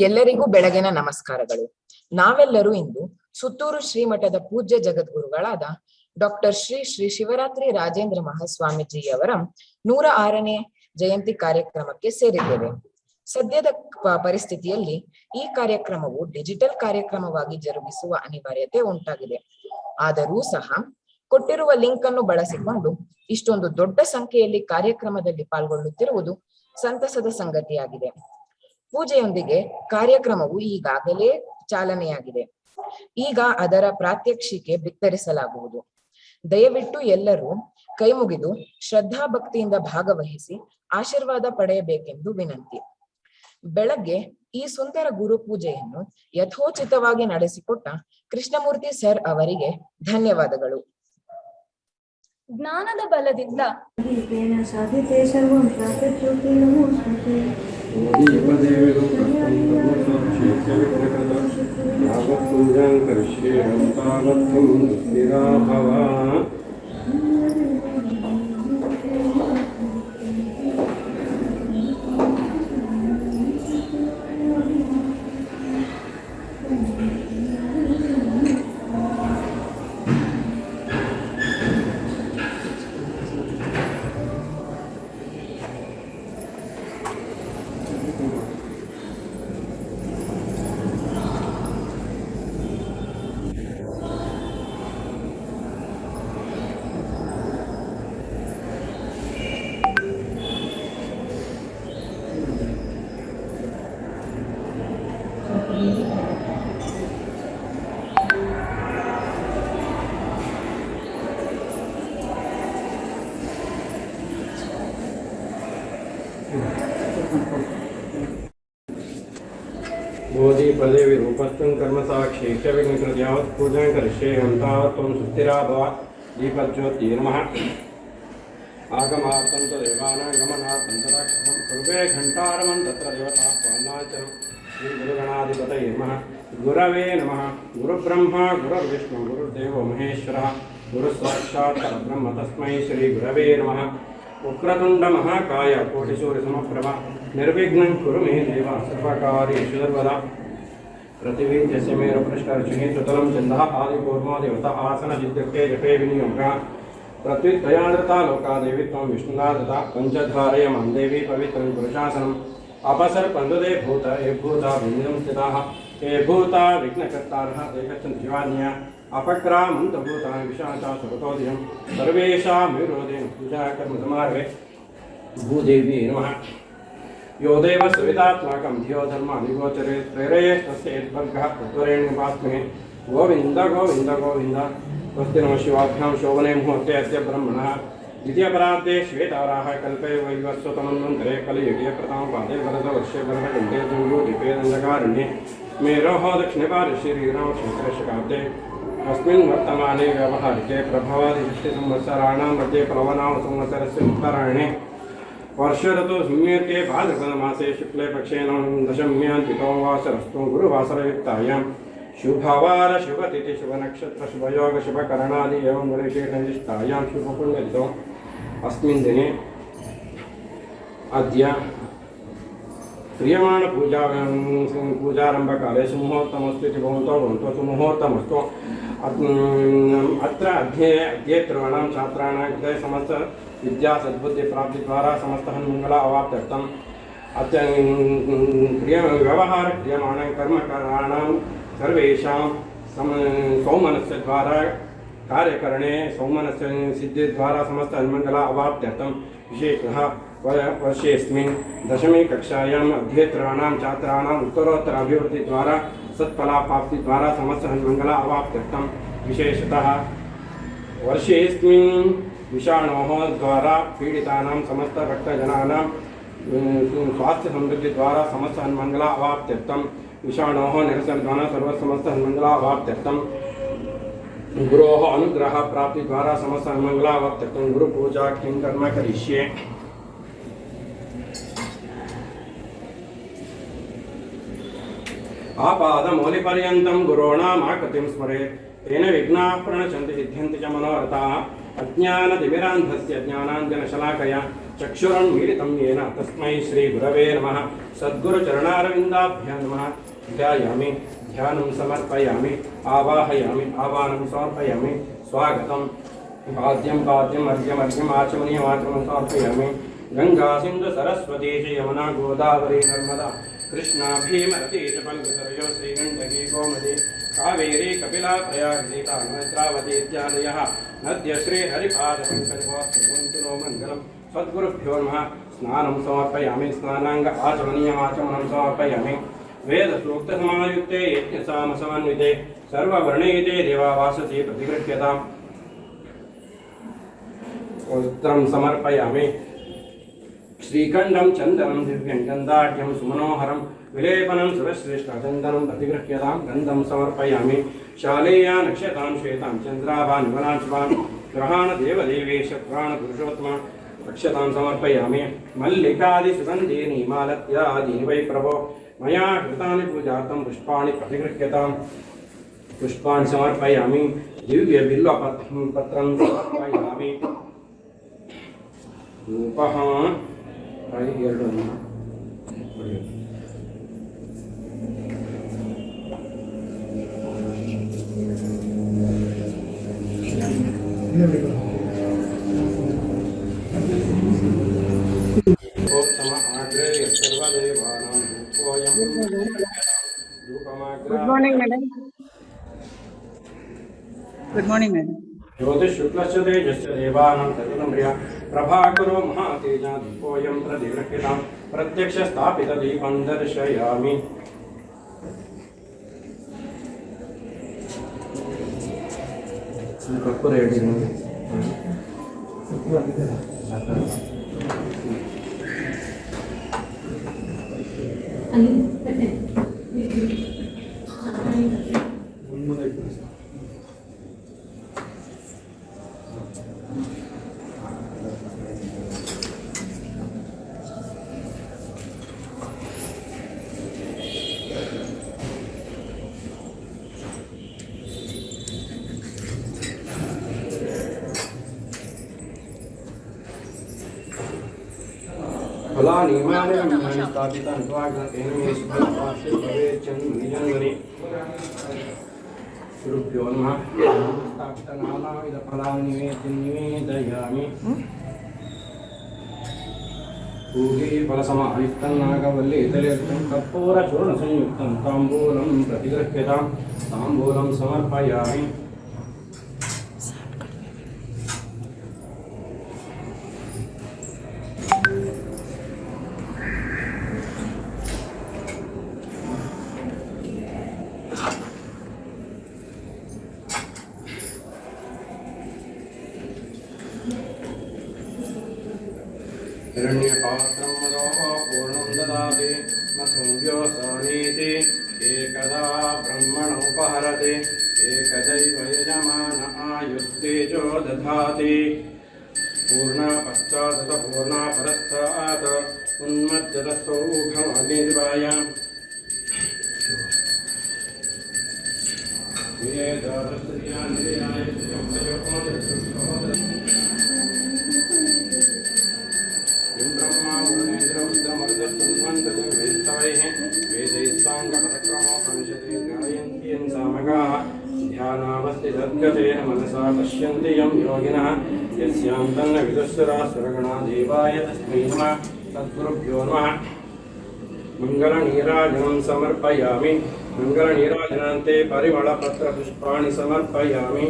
ಎಲ್ಲರಿಗೂ ಬೆಳಗಿನ ನಮಸ್ಕಾರಗಳು. ನಾವೆಲ್ಲರೂ ಇಂದು ಸುತ್ತೂರು ಶ್ರೀಮಠದ ಪೂಜ್ಯ ಜಗದ್ಗುರುಗಳಾದ ಡಾಕ್ಟರ್ ಶ್ರೀ ಶ್ರೀ ಶಿವರಾತ್ರಿ ರಾಜೇಂದ್ರ ಮಹಾಸ್ವಾಮೀಜಿಯವರ 106ನೇ ಜಯಂತಿ ಕಾರ್ಯಕ್ರಮಕ್ಕೆ ಸೇರಿದ್ದೇವೆ. ಸದ್ಯದ ಪರಿಸ್ಥಿತಿಯಲ್ಲಿ ಈ ಕಾರ್ಯಕ್ರಮವು ಡಿಜಿಟಲ್ ಕಾರ್ಯಕ್ರಮವಾಗಿ ಜರುಗಿಸುವ ಅನಿವಾರ್ಯತೆ ಉಂಟಾಗಿದೆ. ಆದರೂ ಸಹ ಕೊಟ್ಟಿರುವ ಲಿಂಕ್ ಅನ್ನು ಬಳಸಿಕೊಂಡು ಇಷ್ಟೊಂದು ದೊಡ್ಡ ಸಂಖ್ಯೆಯಲ್ಲಿ ಕಾರ್ಯಕ್ರಮದಲ್ಲಿ ಪಾಲ್ಗೊಳ್ಳುತ್ತಿರುವುದು ಸಂತಸದ ಸಂಗತಿಯಾಗಿದೆ. ಪೂಜೆಯೊಂದಿಗೆ ಕಾರ್ಯಕ್ರಮವು ಈಗಾಗಲೇ ಚಾಲನೆಯಾಗಿದೆ. ಈಗ ಅದರ ಪ್ರಾತ್ಯಕ್ಷಿಕೆ ಬಿತ್ತರಿಸಲಾಗುವುದು. ದಯವಿಟ್ಟು ಎಲ್ಲರೂ ಕೈ ಮುಗಿದು ಶ್ರದ್ಧಾ ಭಕ್ತಿಯಿಂದ ಭಾಗವಹಿಸಿ ಆಶೀರ್ವಾದ ಪಡೆಯಬೇಕೆಂದು ವಿನಂತಿ. ಬೆಳಗ್ಗೆ ಈ ಸುಂದರ ಗುರು ಪೂಜೆಯನ್ನು ಯಥೋಚಿತವಾಗಿ ನಡೆಸಿಕೊಟ್ಟ ಕೃಷ್ಣಮೂರ್ತಿ ಸರ್ ಅವರಿಗೆ ಧನ್ಯವಾದಗಳು. ಜ್ಞಾನದ ಬಲದಿಂದ ಸಾಧಿತೆ ಸರ್ವಂ ಪ್ರಾಪ್ಯತೆ ನಮೋಸ್ತುತೆ. बोधि पदे विरूपस्तुं कर्म साक्षी विघ्नकृत्यावत् पूजां करिष्ये हन्तावत् त्वं सुस्थिरा भव. दीपज्योतिर्मः आगमार्थं तदेवानां गमनार्थं तदाक्षरं पूर्वे घण्टारवं तत्र देवताः पावनाचरं श्रीगुरुगणाधिपतये नमः. गुरवे नमः. गुरुब्रह्मा गुरुर्विष्णु गुरुर्देवो महेश्वरः गुरुसाक्षात् परब्रह्म तस्मै श्रीगुरवे नमः. वक्रतुंड महाकाय कोटिसूर्यसमप्रभा निर्विघ्नं कुरु मे देव सर्वकार्येषु सर्वदा. प्रतिविद्यस्य मेरुपृष्ठर्षिः सुतलं चन्दः आदिकूर्मादिवत आसनजिद्युक्ते जपे विनियोगः. प्रत्युत्तयानृता लोका देवी त्वं विष्णुना दत्ता पञ्चद्वारय मां देवी पवित्रं पुरुषासनम्. अपसर्पन्दुदे भूत ये भूता विघ्नं स्थिताः ये भूता विघ्नकर्तारः ते गच्छन्ति शिवान्या. अपक्रामन्तभूतानि विशाचा सर्वतोधियं सर्वेषां विरोधेन पूजा कर्म समारभे. भूदेवी नमः. यो देव सवितात्मकं धियो धर्मादिगोचरे प्रेरये तस्य यद्वर्गः तत्त्वरेण्यपास्महे. गोविन्द गोविन्द गोविन्द. स्वस्ति नमः शिवाभ्यां शोभने मुहूर्ते अद्य ब्रह्मणः द्वितीयपरार्धे श्वेताराः कल्पे वैवस्वतमन्वन्तरे कलियुगे प्रथमपादे वरदवर्षे वरदगण्डे जम्बूद्वीपे दण्डकारण्ये मेरोः दक्षिणपार्श्वे श्रीरामक्षेत्रशकाब्दे अस्मिन् वर्तमाने व्यवहारिके प्रभवादिषष्टिसंवत्सराणां मध्ये प्लवनामसंवत्सरस्य उत्तरायणे वर्षऋतु संयुक्ते भाद्रपदमासे शुक्ले पक्षे दशम्यां द्वितीयवासरस्तु गुरुवासरयुक्तायां शुभवार शुभतिथि शुभनक्षत्र शुभयोग शुभकरणादि एवं विशेषनिष्ठायां शुभपुण्यतिथौ अस्मिन् दिने अद्य क्रियमाण पूजारंभकाले सुमुहूर्तमस्तु इति भवन्तु सुमुहूर्तमस्तु. अत्र अध्येतॄणां छात्राणां कृते समस्त विद्या सद्बुद्धिप्राप्तिद्वारा समस्तमङ्गल अवाप्त्यर्थम् अत्र व्यवहार क्रियमाणं कर्मकराणां सर्वेषां सौमनस्यद्वारा कार्यकरणे सौमनस्य सिद्धिद्वारा समस्त अन्मङ्गल अवाप्त्यर्थं विशेषतः वर्षेऽस्मिन् दशमी कक्षायाम् अध्येतॄणां छात्राणाम् उत्तरोत्तर अभिवृद्धिद्वारा सत्फलाप्राप्तिद्वारा समस्त अन्मङ्गल अवाप्त्यर्थं विशेषतः वर्षेऽस्मिन् विषाणोः द्वारा पीडितानां समस्त भक्तजनानां स्वास्थ्य समृद्धिद्वारा समस्त अन्मङ्गल अवाप्त्यर्थं विषाणोः निरसनद्वारा सर्वसमस्त अन्मङ्गल अवाप्त्यर्थं गुरोः अनुग्रह प्राप्तिद्वारा समस्त अन्मङ्गल अवाप्त्यर्थं गुरुपूजा किं कर्म करिष्ये. आपादमौलिपर्यन्तं गुरोणाम् आकृतिं स्मरेत् तेन विघ्नाः प्रणश्यन्ति सिद्ध्यन्ति च मनोरथाः. अज्ञानतिमिरान्धस्य ज्ञानाञ्जनशलाकया चक्षुरुन्मीलितं येन तस्मै श्रीगुरवे नमः। सद्गुरुचरणारविन्दाभ्यां नमः। ध्यायामि, ध्यानं समर्पयामि, आवाहयामि, आवाहनं समर्पयामि। स्वागतं पाद्यं पाद्यम् अर्घ्यमर्घ्यम् आचमनीयमाचमनं समर्पयामि। गंगा सिंधु सरस्वती यमुना गोदावरी नर्मदा कृष्णा भीमरती च पल्लसरयो श्रीगण्डकी गोमती कावेरी कपिला प्रयागती नेत्रावती इत्यादयः नद्य श्रीहरिपादपङ्कजोऽस्तु नो मङ्गलं। सद्गुरुभ्यो नमः। स्नानं समर्पयामि, स्नानाङ्ग आचमनीयमाचमनं समर्पयामि। वेदसूक्तसमायुक्ते यज्ञसामसमन्विते सर्ववर्णयुते देवावाससे प्रतिगृह्यताम्। वस्त्रं समर्पयामि। श्रीखण्डं चन्दनं दिव्यं गन्धाढ्यं सुमनोहरं विलेपनं सुरश्रेष्ठचन्दनं प्रतिगृह्यतां। गन्धं समर्पयामि। शालेया नक्ष्यतां श्वेतां चन्द्राभां निवनांशवान् ग्रहाणदेवदेवेश पुराणपुरुषोत्तमा रक्षतां समर्पयामि। मल्लिकादिसुगन्धीनि मालत्यादीनि वै प्रभो मया कृतानि पूजार्थं पुष्पाणि प्रतिगृह्यताम्। पुष्पाणि समर्पयामि। दिव्यबिल्वपत्रं समर्पयामि। धूपः Good morning, madam. Good morning, madam. ज्योतिष शुक्लस्य तेजस्य देवानां सर्वं प्रिया प्रभाकरो महातेजा दीपोऽयं प्रतिगृह्यतां। प्रत्यक्ष स्थापित दीपं दर्शयामि। कर्पूर फलानि इमानि ब्रह्माणि स्थापितानि स्वागतेन मे शुभवास्य भवेच्चन्मनिजन्मनि। गुरुभ्यो नमः। स्थापितनानाविधफलानि निवेदयामि। पूगे फलसमायुक्तं नागवल्लीतलेक्तं कर्पूरचूर्णसंयुक्तं ताम्बूलं प्रतिगृह्यतां। ताम्बूलं समर्पयामि। हिरण्यपात्रं मदोः पूर्णं ददाति मधुव्योऽसनीति एकदा ब्रह्मणोपहरति एकदैव यजमान आयुस्तेजो दधाति। पूर्णापश्चादत पूर्णापरस्तात् उन्मज्जतसौघमग्निर्वायाम्। ध्यानावस्थितद्गतेन मनसा पश्यन्ति यं योगिनः यस्यां तन्न विदुःसुरासुरगणा देवाय तस्मै नमः। सद्गुरुभ्यो नमः। मङ्गलनीराजनं समर्पयामि। मङ्गलनीराजनान्ते परिमलपत्रपुष्पाणि समर्पयामि।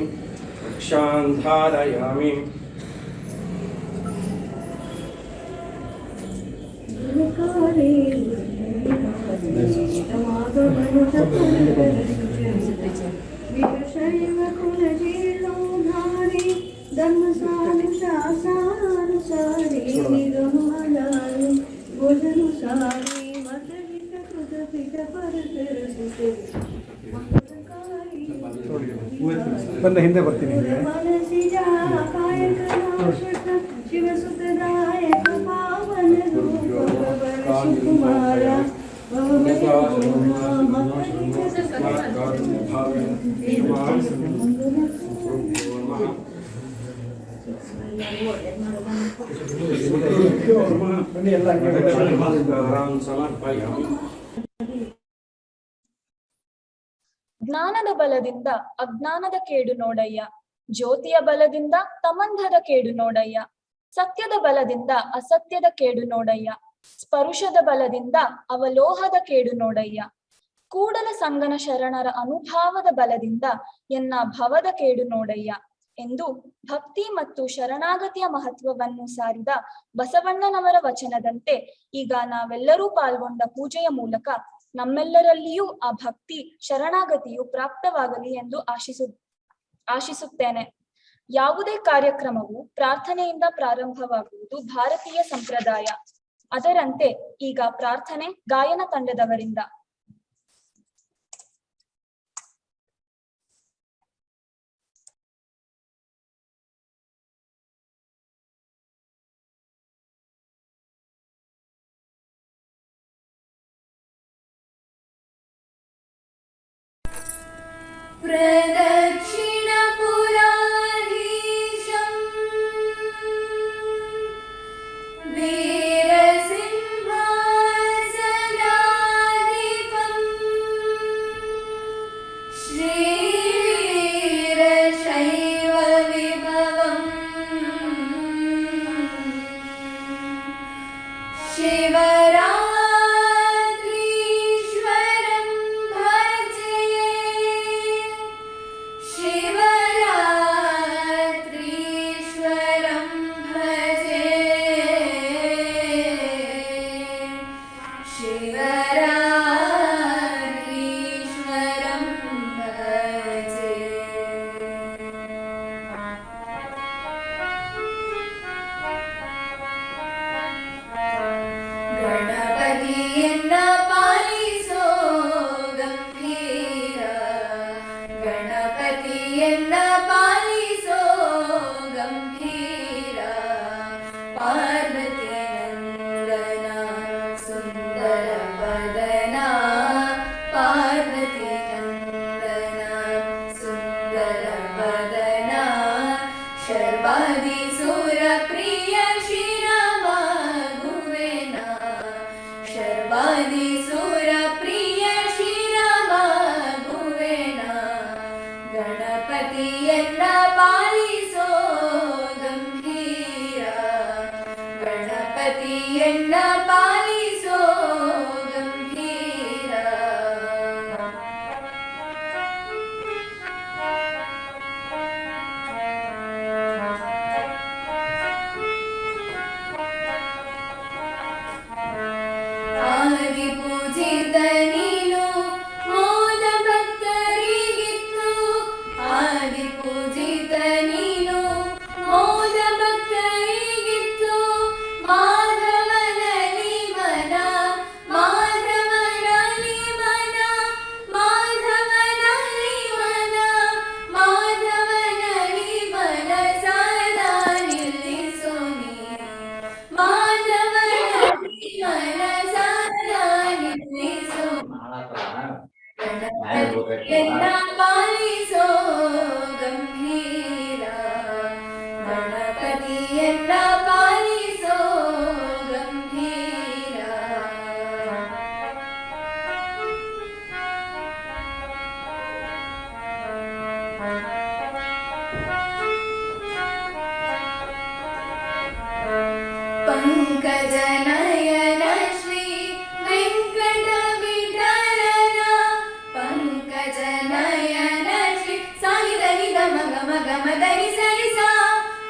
रक्षां धारयामि। वीरशैव कुलजीर्णोद्धारी धर्मसानुशासनानुसारी निगमनानि भोजनुसारी मतहितकृतपितपरतरसुते ಬಂದ ಹಿಂದೆ ಬರ್ತೀನಿ मनसिजा कायकनाशक शिवसुतदायक पावन रूप सुकुमार ಬನ್ನಿ ಎಲ್ಲ ಹಂಗೆ ಸಮರ್ಪಯಾಮಿ. ಜ್ಞಾನದ ಬಲದಿಂದ ಅಜ್ಞಾನದ ಕೇಡು ನೋಡಯ್ಯ, ಜ್ಯೋತಿಯ ಬಲದಿಂದ ತಮಂಧದ ಕೇಡು ನೋಡಯ್ಯ, ಸತ್ಯದ ಬಲದಿಂದ ಅಸತ್ಯದ ಕೇಡು ನೋಡಯ್ಯ, ಸ್ಪರುಶದ ಬಲದಿಂದ ಅವಲೋಹದ ಕೇಡು ನೋಡಯ್ಯ, ಕೂಡಲ ಸಂಗನ ಶರಣರ ಅನುಭಾವದ ಬಲದಿಂದ ಎನ್ನ ಭವದ ಕೇಡು ನೋಡಯ್ಯ ಎಂದು ಭಕ್ತಿ ಮತ್ತು ಶರಣಾಗತಿಯ ಮಹತ್ವವನ್ನು ಸಾರಿದ ಬಸವಣ್ಣನವರ ವಚನದಂತೆ ಈಗ ನಾವೆಲ್ಲರೂ ಪಾಲ್ಗೊಂಡ ಪೂಜೆಯ ಮೂಲಕ ನಮ್ಮೆಲ್ಲರಲ್ಲಿಯೂ ಆ ಭಕ್ತಿ ಶರಣಾಗತಿಯು ಪ್ರಾಪ್ತವಾಗಲಿ ಎಂದು ಆಶಿಸುತ್ತೇನೆ. ಯಾವುದೇ ಕಾರ್ಯಕ್ರಮವು ಪ್ರಾರ್ಥನೆಯಿಂದ ಪ್ರಾರಂಭವಾಗುವುದು ಭಾರತೀಯ ಸಂಪ್ರದಾಯ. ಅದರಂತೆ ಈಗ ಪ್ರಾರ್ಥನೆ ಗಾಯನ ತಂಡದವರಿಂದ. प्रदक्षिणपुराधीशं वीरसिंहासनाधिपं श्रीवीरशैवविभवं शिवरात्रीश्वरं भजे, शिवरात्रीश्वरं भजे, शिवरात्रीश्वरं भजे। ಗಣಪತಿಯನ್ನ ಪಾಲಿಸೋ ಗಂಭೀರ, ಗಣಪತಿಯನ್ನ ಪಾಲಿಸೋ ಗಂಭೀರ, ಪಾರ್ವತಿ ನಂದನ ಸುಂದರ ವದನ, ಪಾರ್ವತಿ ನಂದನ ಸುಂದರ ವದನ, ಶರ್ವಾದಿ ಸುರ ಪ್ರಿಯ ಶಿರಮಗುವೆನ, ಶರ್ವಾದಿ ಸುರ ಪ್ರಿಯ ಶಿರಮಗುವೆನ, ಗಣಪತಿಯನ್ನ ಪಾಲಿಸೋ ಗಂಭೀರ, ಗಣಪತಿಯನ್ನ ಪಾಲಿಸೋ ಗಂಭೀರ. ಆದಿಪೂಜಿತ ನೀನು ಮೋದ ಭಕ್ತರಿಗಿತ್ತು, ಆದಿಪೂಜಿತ ನೀನು ಮೋದ ಭಕ್ತರಿಗಿತ್ತು, ಮಾಧವನಲ್ಲಿ ಮನ, ಮಾಧವನಲ್ಲಿ ಮನ, ಮಾಧವನಲ್ಲಿ ಮನ, ಮಾಧವನಲ್ಲಿ ಮನ ಸದಾ ನಿಲ್ಲಿಸೋ ನೀನು, ಮಾಧವನಲ್ಲಿ ಮನ ಸದಾ ನಿಲ್ಲಿಸೋ, ಗಣಪತಿಯನ್ನ ಪಾಲಿಸೋ ಗಂಭೀರ, ಗಣಪತಿಯನ್ನ ಪಾಲಿಸೋ ಗಂಭೀರ. ಪಂಕಜನಯನ ಶ್ರೀ ವೆಂಕಟ ವಿಠಲನ, ಪಂಕಜನಯನ ಶ್ರೀ ಸಾನಿದ ನಿದ ಮಗ ಮಗ ಮದನಿ ಸರಿಸ,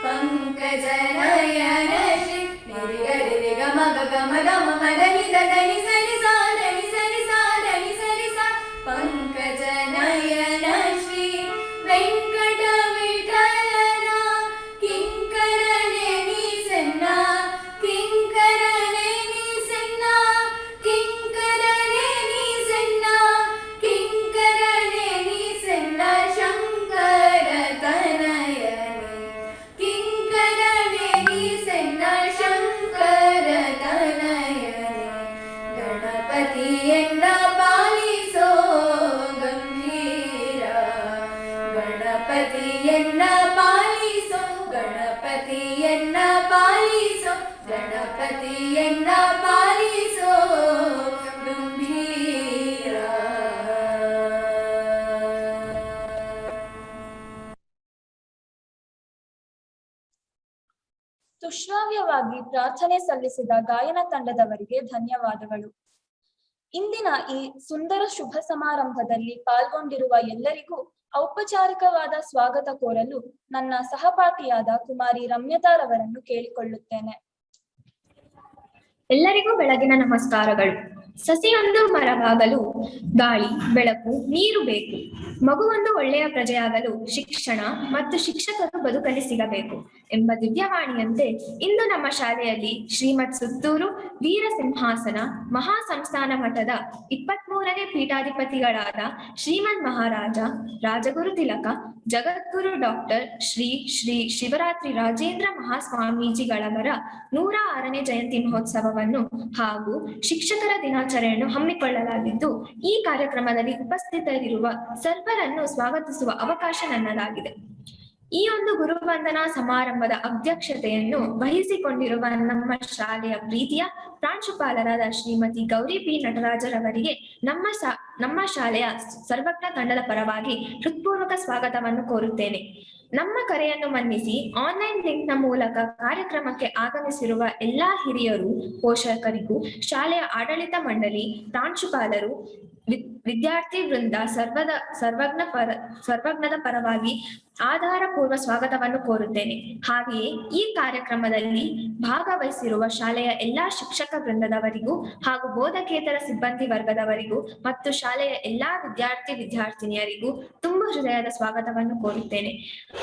ಪಂಕಜನಯನ ಶ್ರೀ ನಿರಿಗರಿ ಗ ಮಗ ಗ ಮದ ಮದನಿ ದನಿ ಸರಿಸ ಧನಿ ಸರಿಸ ಧನಿ ಸರಿಸ, ಪಂಕಜನಯನ ಶ್ರೀ ವೆಂಕಟ ವಿಠಲನ, ಕಿಂಕರನೆ ನೀ ಸೆನ್ನ, ಕಿಂಕರನೆ ನೀ ಸೆನ್ನ, ಕಿಂಕರನೆ ನೀ ಸೆನ್ನ, ಕಿಂಕರನೆ ನೀ ಸೆನ್ನ, ಶಂಕರ ತನಯನೆ, ಕಿಂಕರನೆ ನೀ ಸೆನ್ನ, ಶಂಕರ ತನಯನೆ, ಗಣಪತಿಯನ್ನ ಪಾಲಿಸೋ ಗಣಪತಿಯನ್ನ ಪಾಲಿಸೋ ಗಂಭೀರ. ಸುಶ್ರಾವ್ಯವಾಗಿ ಪ್ರಾರ್ಥನೆ ಸಲ್ಲಿಸಿದ ಗಾಯನ ತಂಡದವರಿಗೆ ಧನ್ಯವಾದಗಳು. ಇಂದಿನ ಈ ಸುಂದರ ಶುಭ ಸಮಾರಂಭದಲ್ಲಿ ಪಾಲ್ಗೊಂಡಿರುವ ಎಲ್ಲರಿಗೂ ಔಪಚಾರಿಕವಾದ ಸ್ವಾಗತ ಕೋರಲು ನನ್ನ ಸಹಪಾಠಿಯಾದ ಕುಮಾರಿ ರಮ್ಯತಾರವರನ್ನು ಕೇಳಿಕೊಳ್ಳುತ್ತೇನೆ. ಎಲ್ಲರಿಗೂ ಬೆಳಗಿನ ನಮಸ್ಕಾರಗಳು. ಸಸಿಯೊಂದು ಮರವಾಗಲು ಗಾಳಿ, ಬೆಳಕು, ನೀರು ಬೇಕು. ಮಗುವೊಂದು ಒಳ್ಳೆಯ ಪ್ರಜೆಯಾಗಲು ಶಿಕ್ಷಣ ಮತ್ತು ಶಿಕ್ಷಕರು ಬದುಕಲ್ಲಿ ಸಿಗಬೇಕು ಎಂಬ ದಿವ್ಯವಾಣಿಯಂತೆ ಇಂದು ನಮ್ಮ ಶಾಲೆಯಲ್ಲಿ ಶ್ರೀಮತ್ ಸುತ್ತೂರು ವೀರ ಸಿಂಹಾಸನ ಮಹಾ ಸಂಸ್ಥಾನ ಮಠದ 23ನೇ ಪೀಠಾಧಿಪತಿಗಳಾದ ಶ್ರೀಮನ್ ಮಹಾರಾಜ ರಾಜಗುರು ತಿಲಕ ಜಗದ್ಗುರು ಡಾಕ್ಟರ್ ಶ್ರೀ ಶ್ರೀ ಶಿವರಾತ್ರಿ ರಾಜೇಂದ್ರ ಮಹಾಸ್ವಾಮೀಜಿಗಳವರ 106ನೇ ಜಯಂತಿ ಮಹೋತ್ಸವವನ್ನು ಹಾಗೂ ಶಿಕ್ಷಕರ ದಿನಾಚರಣೆಯನ್ನು ಹಮ್ಮಿಕೊಳ್ಳಲಾಗಿದ್ದು, ಈ ಕಾರ್ಯಕ್ರಮದಲ್ಲಿ ಉಪಸ್ಥಿತರಿರುವ ಸರ್ವರನ್ನು ಸ್ವಾಗತಿಸುವ ಅವಕಾಶ ನನ್ನದಾಗಿದೆ. ಈ ಒಂದು ಗುರುವಂದನಾ ಸಮಾರಂಭದ ಅಧ್ಯಕ್ಷತೆಯನ್ನು ವಹಿಸಿಕೊಂಡಿರುವ ನಮ್ಮ ಶಾಲೆಯ ಪ್ರೀತಿಯ ಪ್ರಾಂಶುಪಾಲರಾದ ಶ್ರೀಮತಿ ಗೌರಿ ಪಿ ನಟರಾಜರವರಿಗೆ ನಮ್ಮ ಶಾಲೆಯ ಸರ್ವಜ್ಞ ತಂಡದ ಪರವಾಗಿ ಹೃತ್ಪೂರ್ವಕ ಸ್ವಾಗತವನ್ನು ಕೋರುತ್ತೇನೆ. ನಮ್ಮ ಕರೆಯನ್ನು ಮನ್ನಿಸಿ ಆನ್ಲೈನ್ ಲಿಂಕ್ನ ಮೂಲಕ ಕಾರ್ಯಕ್ರಮಕ್ಕೆ ಆಗಮಿಸಿರುವ ಎಲ್ಲಾ ಹಿರಿಯರು, ಪೋಷಕರಿಗೂ, ಶಾಲೆಯ ಆಡಳಿತ ಮಂಡಳಿ, ಪ್ರಾಂಶುಪಾಲರು, ವಿದ್ಯಾರ್ಥಿ ವೃಂದ ಸರ್ವಜ್ಞದ ಪರವಾಗಿ ಆಧಾರಪೂರ್ವ ಸ್ವಾಗತವನ್ನು ಕೋರುತ್ತೇನೆ. ಹಾಗೆಯೇ ಈ ಕಾರ್ಯಕ್ರಮದಲ್ಲಿ ಭಾಗವಹಿಸಿರುವ ಶಾಲೆಯ ಎಲ್ಲಾ ಶಿಕ್ಷಕ ವೃಂದದವರಿಗೂ ಹಾಗೂ ಬೋಧಕೇತರ ಸಿಬ್ಬಂದಿ ವರ್ಗದವರಿಗೂ ಮತ್ತು ಶಾಲೆಯ ಎಲ್ಲಾ ವಿದ್ಯಾರ್ಥಿನಿಯರಿಗೂ ತುಂಬ ಹೃದಯದ ಸ್ವಾಗತವನ್ನು ಕೋರುತ್ತೇನೆ.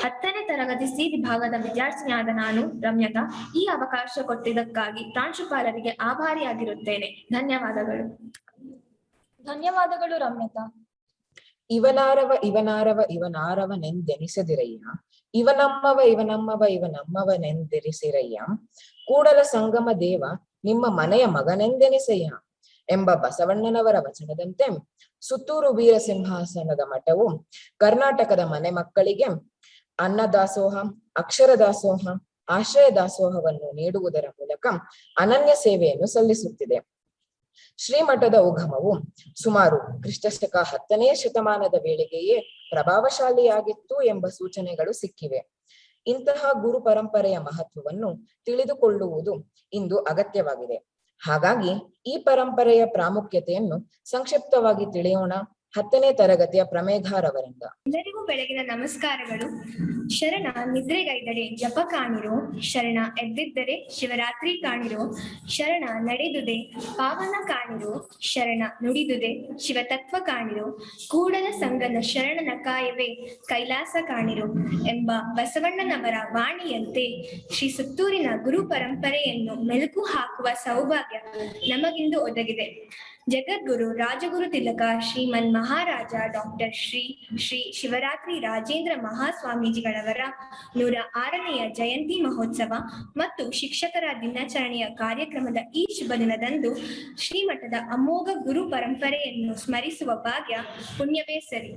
10ನೇ ತರಗತಿ ಸಿ ವಿಭಾಗದ ವಿದ್ಯಾರ್ಥಿನಿಯಾದ ನಾನು ರಮ್ಯತಾ ಈ ಅವಕಾಶ ಕೊಟ್ಟಿದ್ದಕ್ಕಾಗಿ ಪ್ರಾಂಶುಪಾಲರಿಗೆ ಆಭಾರಿಯಾಗಿರುತ್ತೇನೆ. ಧನ್ಯವಾದಗಳು. ಧನ್ಯವಾದಗಳು ರಮ್ಯತಾ. ಇವನಾರವನೆಂದೆನಿಸದಿರಯ್ಯ, ಇವನಮ್ಮವನೆಂದೆನಿಸಿರಯ್ಯ, ಕೂಡಲ ಸಂಗಮ ದೇವ ನಿಮ್ಮ ಮನೆಯ ಮಗನೆಂದೆನಿಸಯ್ಯ ಎಂಬ ಬಸವಣ್ಣನವರ ವಚನದಂತೆ ಸುತ್ತೂರು ವೀರ ಸಿಂಹಾಸನದ ಮಠವು ಕರ್ನಾಟಕದ ಮನೆ ಮಕ್ಕಳಿಗೆ ಅನ್ನದಾಸೋಹ, ಅಕ್ಷರ ದಾಸೋಹ, ಆಶ್ರಯ ದಾಸೋಹವನ್ನು ನೀಡುವುದರ ಮೂಲಕ ಅನನ್ಯ ಸೇವೆಯನ್ನು ಸಲ್ಲಿಸುತ್ತಿದೆ. ಶ್ರೀಮಠದ ಉಗಮವು ಸುಮಾರು ಕ್ರಿಸ್ತಶಕ 10ನೇ ಶತಮಾನದ ವೇಳೆಗೆಯೇ ಪ್ರಭಾವಶಾಲಿಯಾಗಿತ್ತು ಎಂಬ ಸೂಚನೆಗಳು ಸಿಕ್ಕಿವೆ. ಇಂತಹ ಗುರು ಪರಂಪರೆಯ ಮಹತ್ವವನ್ನು ತಿಳಿದುಕೊಳ್ಳುವುದು ಇಂದು ಅಗತ್ಯವಾಗಿದೆ. ಹಾಗಾಗಿ ಈ ಪರಂಪರೆಯ ಪ್ರಾಮುಖ್ಯತೆಯನ್ನು ಸಂಕ್ಷಿಪ್ತವಾಗಿ ತಿಳಿಯೋಣ. 10ನೇ ತರಗತಿಯ ಪ್ರಮೇಧಾರವರಿಂದ. ಎಲ್ಲರಿಗೂ ಬೆಳಗಿನ ನಮಸ್ಕಾರಗಳು. ಶರಣ ನಿದ್ರೆಗೈದರೆ ಜಪ ಕಾಣಿರೋ, ಶರಣ ಎದ್ದಿದ್ದರೆ ಶಿವರಾತ್ರಿ ಕಾಣಿರೋ, ಶರಣ ನಡೆದುದೆ ಪಾವನ ಕಾಣಿರೋ, ಶರಣ ನುಡಿದುದೆ ಶಿವತತ್ವ ಕಾಣಿರೋ, ಕೂಡಲ ಸಂಗನ ಶರಣನ ಕಾಯವೇ ಕೈಲಾಸ ಕಾಣಿರೋ ಎಂಬ ಬಸವಣ್ಣನವರ ವಾಣಿಯಂತೆ ಶ್ರೀ ಸುತ್ತೂರಿನ ಗುರು ಪರಂಪರೆಯನ್ನು ಮೆಲುಕು ಹಾಕುವ ಸೌಭಾಗ್ಯ ನಮಗಿಂದು ಒದಗಿದೆ. ಜಗದ್ಗುರು ರಾಜಗುರು ತಿಲಕ ಶ್ರೀಮನ್ ಮಹಾರಾಜ ಡಾಕ್ಟರ್ ಶ್ರೀ ಶ್ರೀ ಶಿವರಾತ್ರಿ ರಾಜೇಂದ್ರ ಮಹಾಸ್ವಾಮೀಜಿಗಳವರ 106ನೆಯ ಜಯಂತಿ ಮಹೋತ್ಸವ ಮತ್ತು ಶಿಕ್ಷಕರ ದಿನಾಚರಣೆಯ ಕಾರ್ಯಕ್ರಮದ ಈ ಶುಭ ದಿನದಂದು ಶ್ರೀಮಠದ ಅಮೋಘ ಗುರು ಪರಂಪರೆಯನ್ನು ಸ್ಮರಿಸುವ ಭಾಗ್ಯ ಪುಣ್ಯವೇ ಸರಿ.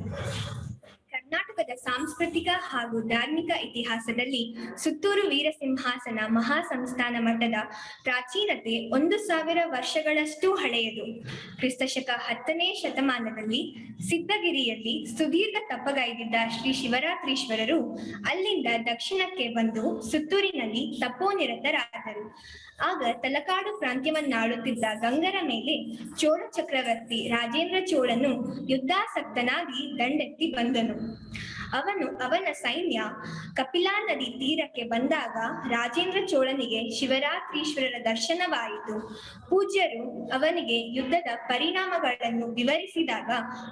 ಕರ್ನಾಟಕದ ಸಾಂಸ್ಕೃತಿಕ ಹಾಗೂ ಧಾರ್ಮಿಕ ಇತಿಹಾಸದಲ್ಲಿ ಸುತ್ತೂರು ವೀರ ಸಿಂಹಾಸನ ಮಹಾ ಸಂಸ್ಥಾನ ಮಠದ ಪ್ರಾಚೀನತೆ 1000 ವರ್ಷಗಳಷ್ಟು ಹಳೆಯದು. ಕ್ರಿಸ್ತಶಕ 10ನೇ ಶತಮಾನದಲ್ಲಿ ಸಿದ್ಧಗಿರಿಯಲ್ಲಿ ಸುದೀರ್ಘ ತಪಗೈದಿದ್ದ ಶ್ರೀ ಶಿವರಾತ್ರೀಶ್ವರರು ಅಲ್ಲಿಂದ ದಕ್ಷಿಣಕ್ಕೆ ಬಂದು ಸುತ್ತೂರಿನಲ್ಲಿ ತಪೋನಿರತರಾದರು. ಆಗ ತಲಕಾಡು ಪ್ರಾಂತ್ಯವನ್ನಾಳುತ್ತಿದ್ದ ಗಂಗರ ಮೇಲೆ ಚೋಳ ಚಕ್ರವರ್ತಿ ರಾಜೇಂದ್ರ ಚೋಳನು ಯುದ್ಧಾಸಕ್ತನಾಗಿ ದಂಡೆತ್ತಿ ಬಂದನು. ಅವನ ಸೈನ್ಯ ಕಪಿಲಾ ನದಿ ತೀರಕ್ಕೆ ಬಂದಾಗ ರಾಜೇಂದ್ರ ಚೋಳನಿಗೆ ಶಿವರಾತ್ರೀಶ್ವರರ ದರ್ಶನವಾಯಿತು. ಪೂಜ್ಯರು ಅವನಿಗೆ ಯುದ್ಧದ ಪರಿಣಾಮಗಳನ್ನು ವಿವರಿಸಿದಾಗ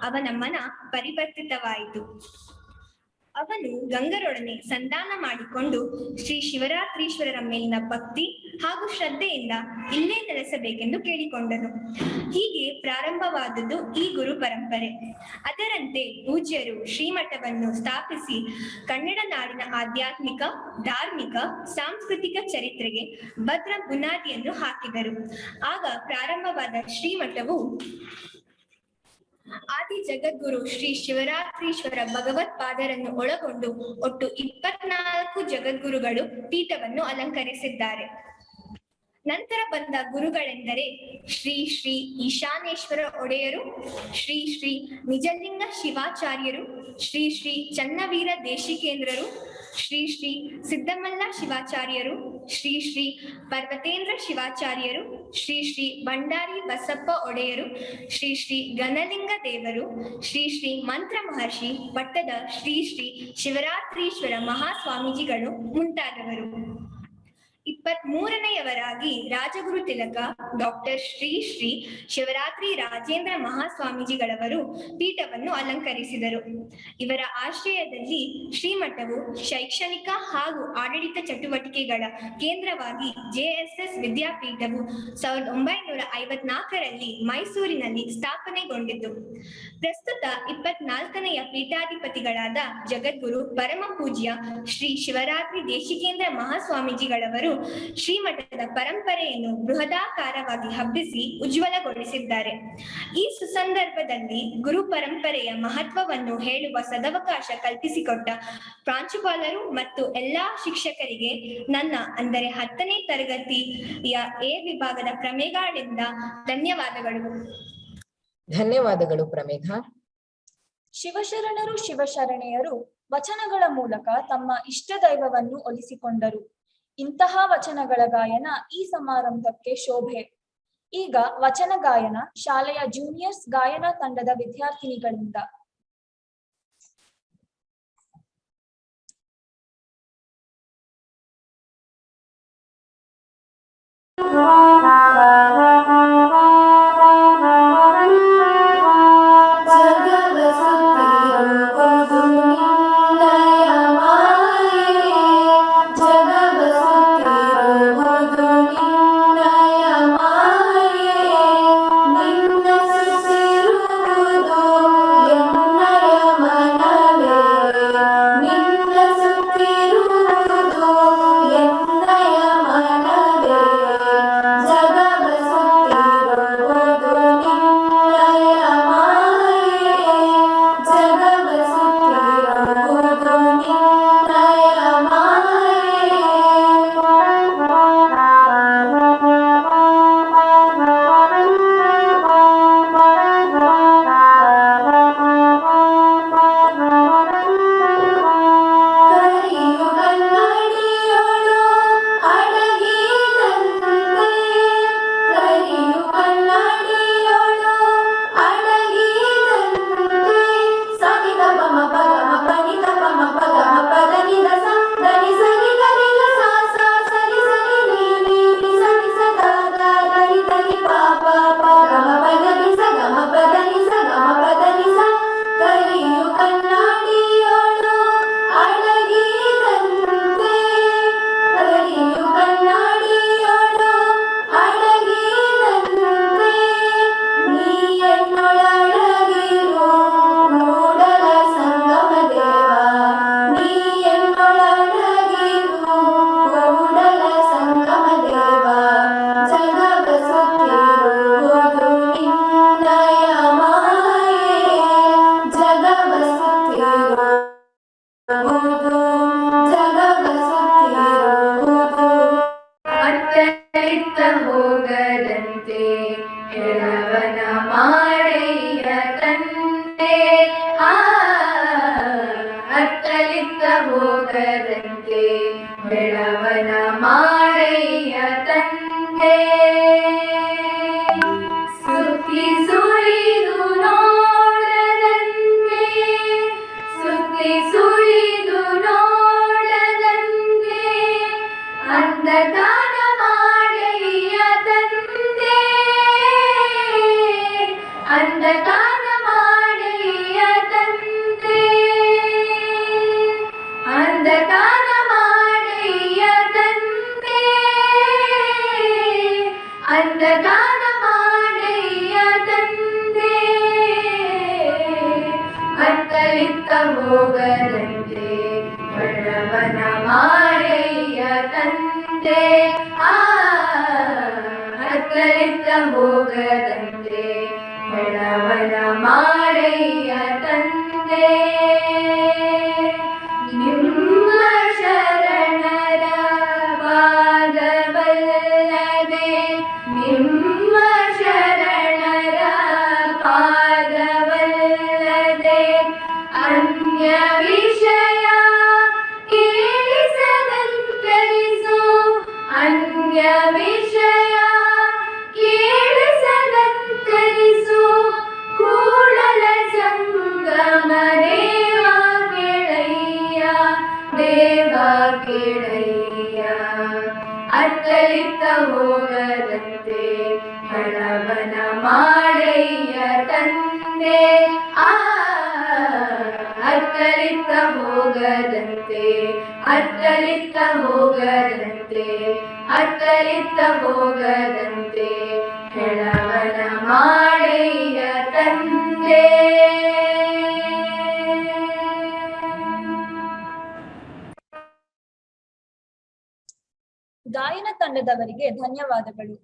ಅವನ ಮನ ಪರಿವರ್ತಿತವಾಯಿತು. ಅವನು ಗಂಗರೊಡನೆ ಸಂಧಾನ ಮಾಡಿಕೊಂಡು ಶ್ರೀ ಶಿವರಾತ್ರೀಶ್ವರರ ಮೇಲಿನ ಭಕ್ತಿ ಹಾಗೂ ಶ್ರದ್ಧೆಯಿಂದ ಇಲ್ಲೇ ನೆಲೆಸಬೇಕೆಂದು ಕೇಳಿಕೊಂಡನು. ಹೀಗೆ ಪ್ರಾರಂಭವಾದದ್ದು ಈ ಗುರು ಪರಂಪರೆ. ಅದರಂತೆ ಪೂಜ್ಯರು ಶ್ರೀಮಠವನ್ನು ಸ್ಥಾಪಿಸಿ ಕನ್ನಡ ನಾಡಿನ ಆಧ್ಯಾತ್ಮಿಕ, ಧಾರ್ಮಿಕ, ಸಾಂಸ್ಕೃತಿಕ ಚರಿತ್ರೆಗೆ ಭದ್ರ ಬುನಾದಿಯನ್ನು ಹಾಕಿದರು. ಆಗ ಪ್ರಾರಂಭವಾದ ಶ್ರೀಮಠವು ಆದಿ ಜಗದ್ಗುರು ಶ್ರೀ ಶಿವರಾತ್ರೀಶ್ವರ ಭಗವತ್ಪಾದರನ್ನು ಒಳಗೊಂಡು ಒಟ್ಟು 24 ಜಗದ್ಗುರುಗಳು ಪೀಠವನ್ನು ಅಲಂಕರಿಸಿದ್ದಾರೆ. ನಂತರ ಬಂದ ಗುರುಗಳೆಂದರೆ ಶ್ರೀ ಶ್ರೀ ಈಶಾನೇಶ್ವರ ಒಡೆಯರು, ಶ್ರೀ ಶ್ರೀ ನಿಜಲಿಂಗ ಶಿವಾಚಾರ್ಯರು, ಶ್ರೀ ಶ್ರೀ ಚನ್ನವೀರ ದೇಶಿಕೇಂದ್ರರು, ಶ್ರೀ ಶ್ರೀ ಸಿದ್ದಮಲ್ಲ ಶಿವಾಚಾರ್ಯರು, ಶ್ರೀ ಶ್ರೀ ಪರ್ವತೇಂದ್ರ ಶಿವಾಚಾರ್ಯರು, ಶ್ರೀ ಶ್ರೀ ಭಂಡಾರಿ ಬಸಪ್ಪ ಒಡೆಯರು, ಶ್ರೀ ಶ್ರೀ ಗಣಲಿಂಗ ದೇವರು, ಶ್ರೀ ಶ್ರೀ ಮಂತ್ರ ಮಹರ್ಷಿ ಪಟ್ಟದ ಶ್ರೀ ಶ್ರೀ ಶಿವರಾತ್ರೀಶ್ವರ ಮಹಾಸ್ವಾಮೀಜಿಗಳು ಮುಂತಾದವರು. 23ನೇಯವರಾಗಿ ರಾಜಗುರು ತಿಲಕ ಡಾಕ್ಟರ್ ಶ್ರೀ ಶ್ರೀ ಶಿವರಾತ್ರಿ ರಾಜೇಂದ್ರ ಮಹಾಸ್ವಾಮೀಜಿಗಳವರು ಪೀಠವನ್ನು ಅಲಂಕರಿಸಿದರು. ಇವರ ಆಶ್ರಯದಲ್ಲಿ ಶ್ರೀಮಠವು ಶೈಕ್ಷಣಿಕ ಹಾಗೂ ಆಡಳಿತ ಚಟುವಟಿಕೆಗಳ ಕೇಂದ್ರವಾಗಿ ಜೆಎಸ್ಎಸ್ ವಿದ್ಯಾಪೀಠವು 1954ರಲ್ಲಿ ಮೈಸೂರಿನಲ್ಲಿ ಸ್ಥಾಪನೆಗೊಂಡಿತು. ಪ್ರಸ್ತುತ 24ನೆಯ ಪೀಠಾಧಿಪತಿಗಳಾದ ಜಗದ್ಗುರು ಪರಮ ಪೂಜ್ಯ ಶ್ರೀ ಶಿವರಾತ್ರಿ ದೇಶಿಕೇಂದ್ರ ಮಹಾಸ್ವಾಮೀಜಿಗಳವರು ಶ್ರೀಮಠದ ಪರಂಪರೆಯನ್ನು ಬೃಹದಾಕಾರವಾಗಿ ಹಬ್ಬಿಸಿ ಉಜ್ವಲಗೊಳಿಸಿದ್ದಾರೆ. ಈ ಸುಸಂದರ್ಭದಲ್ಲಿ ಗುರು ಪರಂಪರೆಯ ಮಹತ್ವವನ್ನು ಹೇಳುವ ಸದವಕಾಶ ಕಲ್ಪಿಸಿಕೊಟ್ಟ ಪ್ರಾಂಶುಪಾಲರು ಮತ್ತು ಎಲ್ಲಾ ಶಿಕ್ಷಕರಿಗೆ ನನ್ನ ಅಂದರೆ 10ನೇ ತರಗತಿಯ ಎ ವಿಭಾಗದ ಪ್ರಮೇಯಗಳಿಂದ ಧನ್ಯವಾದಗಳು. ಧನ್ಯವಾದಗಳು ಪ್ರಮೇಘ. ಶಿವಶರಣರು ಶಿವಶರಣೆಯರು ವಚನಗಳ ಮೂಲಕ ತಮ್ಮ ಇಷ್ಟ ದೈವವನ್ನು ಒಲಿಸಿಕೊಂಡರು. ಇಂತಹ ವಚನಗಳ ಗಾಯನ ಈ ಸಮಾರಂಭಕ್ಕೆ ಶೋಭೆ. ಈಗ ವಚನ ಗಾಯನ ಶಾಲೆಯ ಜೂನಿಯರ್ಸ್ ಗಾಯನ ತಂಡದ ವಿದ್ಯಾರ್ಥಿನಿಗಳಿಂದ. ಹೆಳವನ ಮಾಡಯ್ಯ ತಂದೆ ನಿಮ್ಮ ಶರಣರ ಪಾದವಲ್ಲದೆ ನಿಮ್ಮ ಶರಣರ ಪಾದವಲ್ಲದೆ ಅನ್ಯ ವಿಷಯ ಕೇಳಿಸದಂತರಿಸು ಅನ್ಯ ವಿಷಯ ಕೇಳಿಸದಂತರಿಸು ಕೂಡಲ ಸಂಗಮ ದೇವ ಕೇಳಯ್ಯ ಅತ್ತಲಿತ್ತ ಹೋಗದಂತೆ ಹಣವನ ಮಾಡಯ್ಯ ತಂದೆ ಅತ್ತಲಿತ್ತ ಹೋಗದಂತೆ ಅತ್ತಲಿತ್ತ ಹೋಗದಂತೆ ಅತ್ತಲಿತ್ತ ಹೋಗದಂತೆ ಹೆಳವನ ಮಾಡಯ್ಯ ತಂದೆ. ಗಾಯನ ತಂಡದವರಿಗೆ ಧನ್ಯವಾದಗಳು.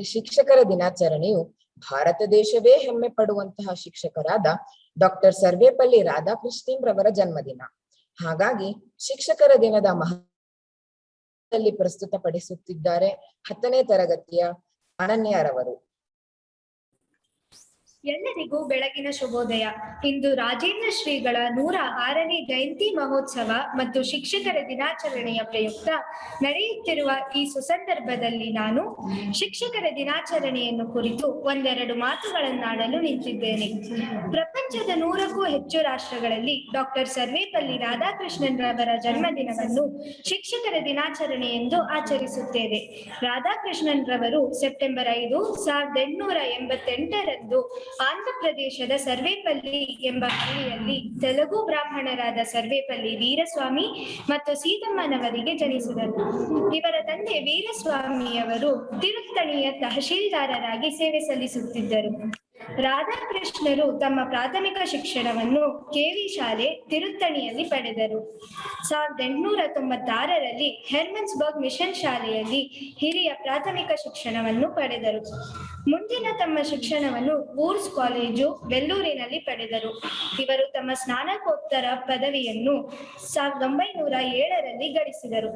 ಶಿಕ್ಷಕರ ದಿನಾಚರಣೆಯು ಭಾರತ ದೇಶವೇ ಹೆಮ್ಮೆ ಪಡುವಂತಹ ಶಿಕ್ಷಕರಾದ ಡಾಕ್ಟರ್ ಸರ್ವೇಪಲ್ಲಿ ರಾಧಾಕೃಷ್ಣನ್ ರವರ ಜನ್ಮದಿನ. ಹಾಗಾಗಿ ಶಿಕ್ಷಕರ ದಿನದ ಮಹತ್ವದಲ್ಲಿ ಪ್ರಸ್ತುತಪಡಿಸುತ್ತಿದ್ದಾರೆ 10ನೇ ತರಗತಿಯ ಅನನ್ಯರವರು. ಎಲ್ಲರಿಗೂ ಬೆಳಗಿನ ಶುಭೋದಯ. ಇಂದು ರಾಜೇಂದ್ರ ಶ್ರೀಗಳ 106ನೇ ಜಯಂತಿ ಮಹೋತ್ಸವ ಮತ್ತು ಶಿಕ್ಷಕರ ದಿನಾಚರಣೆಯ ಪ್ರಯುಕ್ತ ನಡೆಯುತ್ತಿರುವ ಈ ಸುಸಂದರ್ಭದಲ್ಲಿ ನಾನು ಶಿಕ್ಷಕರ ದಿನಾಚರಣೆಯನ್ನು ಕುರಿತು ಒಂದೆರಡು ಮಾತುಗಳನ್ನಾಡಲು ನಿಂತಿದ್ದೇನೆ. ಪ್ರಪಂಚದ 100ಕ್ಕೂ ಹೆಚ್ಚು ರಾಷ್ಟ್ರಗಳಲ್ಲಿ ಡಾಕ್ಟರ್ ಸರ್ವೇಪಲ್ಲಿ ರಾಧಾಕೃಷ್ಣನ್ ರವರ ಜನ್ಮದಿನವನ್ನು ಶಿಕ್ಷಕರ ದಿನಾಚರಣೆ ಎಂದು ಆಚರಿಸುತ್ತೇವೆ. ರಾಧಾಕೃಷ್ಣನ್ ರವರು ಸೆಪ್ಟೆಂಬರ್ 5, 1888ರಂದು ಆಂಧ್ರಪ್ರದೇಶದ ಸರ್ವೇಪಲ್ಲಿ ಎಂಬ ಹಳ್ಳಿಯಲ್ಲಿ ತೆಲುಗು ಬ್ರಾಹ್ಮಣರಾದ ಸರ್ವೇಪಲ್ಲಿ ವೀರಸ್ವಾಮಿ ಮತ್ತು ಸೀತಮ್ಮನವರಿಗೆ ಜನಿಸಿದರು. ಇವರ ತಂದೆ ವೀರಸ್ವಾಮಿಯವರು ತಿರುತ್ತಣಿಯ ತಹಶೀಲ್ದಾರರಾಗಿ ಸೇವೆ ಸಲ್ಲಿಸುತ್ತಿದ್ದರು. ರಾಧಾಕೃಷ್ಣರು ತಮ್ಮ ಪ್ರಾಥಮಿಕ ಶಿಕ್ಷಣವನ್ನು ಕೆವಿ ಶಾಲೆ ತಿರುತ್ತಣಿಯಲ್ಲಿ ಪಡೆದರು. 1896ರಲ್ಲಿ ಹೆರ್ಮನ್ಸ್ಬರ್ಗ್ ಮಿಷನ್ ಶಾಲೆಯಲ್ಲಿ ಹಿರಿಯ ಪ್ರಾಥಮಿಕ ಶಿಕ್ಷಣವನ್ನು ಪಡೆದರು. ಮುಂದಿನ ತಮ್ಮ ಶಿಕ್ಷಣವನ್ನು ವೂರ್ಸ್ ಕಾಲೇಜು ವೆಲ್ಲೂರಿನಲ್ಲಿ ಪಡೆದರು. ಇವರು ತಮ್ಮ ಸ್ನಾತಕೋತ್ತರ ಪದವಿಯನ್ನು 1907ರಲ್ಲಿ ಗಳಿಸಿದರು.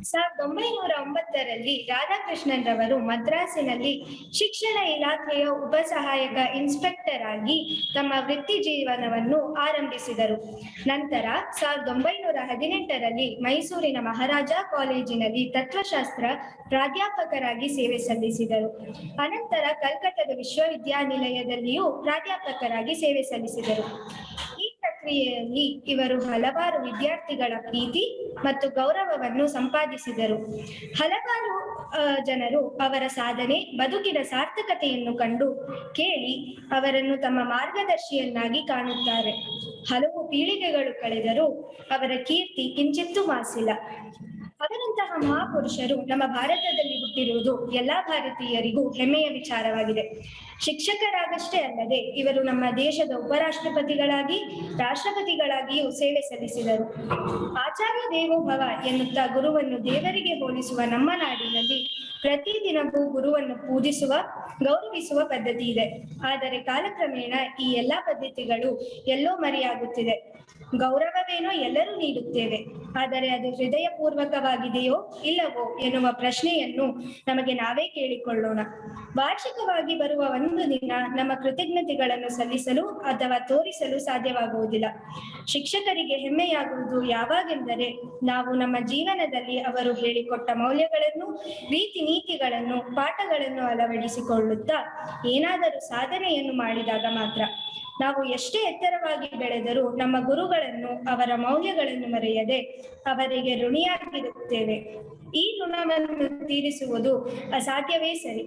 1909ರಲ್ಲಿ ರಾಧಾಕೃಷ್ಣನ್ ರವರು ಮದ್ರಾಸಿನಲ್ಲಿ ಶಿಕ್ಷಣ ಇಲಾಖೆಯ ಉಪಸಹಾಯಕ ಇನ್ಸ್ಪೆಕ್ಟರ್ ಆಗಿ ತಮ್ಮ ವೃತ್ತಿ ಜೀವನವನ್ನು ಆರಂಭಿಸಿದರು. ನಂತರ 1918ರಲ್ಲಿ ಮೈಸೂರಿನ ಮಹಾರಾಜ ಕಾಲೇಜಿನಲ್ಲಿ ತತ್ವಶಾಸ್ತ್ರ ಪ್ರಾಧ್ಯಾಪಕರಾಗಿ ಸೇವೆ ಸಲ್ಲಿಸಿದರು. ಅನಂತರ ಕಲ್ಕತ್ತಾದ ವಿಶ್ವವಿದ್ಯಾನಿಲಯದಲ್ಲಿಯೂ ಪ್ರಾಧ್ಯಾಪಕರಾಗಿ ಸೇವೆ ಸಲ್ಲಿಸಿದರು. ಈ ಪ್ರಕ್ರಿಯೆಯಲ್ಲಿ ಇವರು ಹಲವಾರು ವಿದ್ಯಾರ್ಥಿಗಳ ಪ್ರೀತಿ ಮತ್ತು ಗೌರವವನ್ನು ಸಂಪಾದಿಸಿದರು. ಹಲವಾರು ಜನರು ಅವರ ಸಾಧನೆ, ಬದುಕಿನ ಸಾರ್ಥಕತೆಯನ್ನು ಕಂಡು ಕೇಳಿ ಅವರನ್ನು ತಮ್ಮ ಮಾರ್ಗದರ್ಶಿಯನ್ನಾಗಿ ಕಾಣುತ್ತಾರೆ. ಹಲವು ಪೀಳಿಗೆಗಳು ಕಳೆದರೂ ಅವರ ಕೀರ್ತಿ ಕಿಂಚಿತ್ತೂ ಮಾಸಿಲ್ಲ. ಅವರಂತಹ ಮಹಾಪುರುಷರು ನಮ್ಮ ಭಾರತದಲ್ಲಿ ಹುಟ್ಟಿರುವುದು ಎಲ್ಲಾ ಭಾರತೀಯರಿಗೂ ಹೆಮ್ಮೆಯ ವಿಚಾರವಾಗಿದೆ. ಶಿಕ್ಷಕರಾಗಷ್ಟೇ ಅಲ್ಲದೆ ಇವರು ನಮ್ಮ ದೇಶದ ಉಪರಾಷ್ಟ್ರಪತಿಗಳಾಗಿ ರಾಷ್ಟ್ರಪತಿಗಳಾಗಿಯೂ ಸೇವೆ ಸಲ್ಲಿಸಿದರು. ಆಚಾರ್ಯ ದೇವೋಭವ ಎನ್ನುತ್ತಾ ಗುರುವನ್ನು ದೇವರಿಗೆ ಹೋಲಿಸುವ ನಮ್ಮ ನಾಡಿನಲ್ಲಿ ಪ್ರತಿದಿನವೂ ಗುರುವನ್ನು ಪೂಜಿಸುವ, ಗೌರವಿಸುವ ಪದ್ಧತಿ ಇದೆ. ಆದರೆ ಕಾಲಕ್ರಮೇಣ ಈ ಎಲ್ಲಾ ಪದ್ಧತಿಗಳು ಎಲ್ಲೋ ಮರೆಯಾಗುತ್ತಿದೆ. ಗೌರವವೇನೋ ಎಲ್ಲರೂ ನೀಡುತ್ತೇವೆ, ಆದರೆ ಅದು ಹೃದಯ ಪೂರ್ವಕವಾಗಿದೆಯೋ ಇಲ್ಲವೋ ಎನ್ನುವ ಪ್ರಶ್ನೆಯನ್ನು ನಮಗೆ ನಾವೇ ಕೇಳಿಕೊಳ್ಳೋಣ. ವಾರ್ಷಿಕವಾಗಿ ಬರುವ ಒಂದು ದಿನ ನಮ್ಮ ಕೃತಜ್ಞತೆಗಳನ್ನು ಸಲ್ಲಿಸಲು ಅಥವಾ ತೋರಿಸಲು ಸಾಧ್ಯವಾಗುವುದಿಲ್ಲ. ಶಿಕ್ಷಕರಿಗೆ ಹೆಮ್ಮೆಯಾಗುವುದು ಯಾವಾಗೆಂದರೆ ನಾವು ನಮ್ಮ ಜೀವನದಲ್ಲಿ ಅವರು ಹೇಳಿಕೊಟ್ಟ ಮೌಲ್ಯಗಳನ್ನು, ರೀತಿ ನೀತಿಗಳನ್ನು, ಪಾಠಗಳನ್ನು ಅಳವಡಿಸಿಕೊಳ್ಳುತ್ತಾ ಏನಾದರೂ ಸಾಧನೆಯನ್ನು ಮಾಡಿದಾಗ ಮಾತ್ರ. ನಾವು ಎಷ್ಟೇ ಎತ್ತರವಾಗಿ ಬೆಳೆದರೂ ನಮ್ಮ ಗುರುಗಳನ್ನು, ಅವರ ಮೌಲ್ಯಗಳನ್ನು ಮರೆಯದೆ ಅವರಿಗೆ ಋಣಿಯಾಗಿರುತ್ತೇವೆ. ಈ ಋಣವನ್ನು ತೀರಿಸುವುದು ಅಸಾಧ್ಯವೇ ಸರಿ.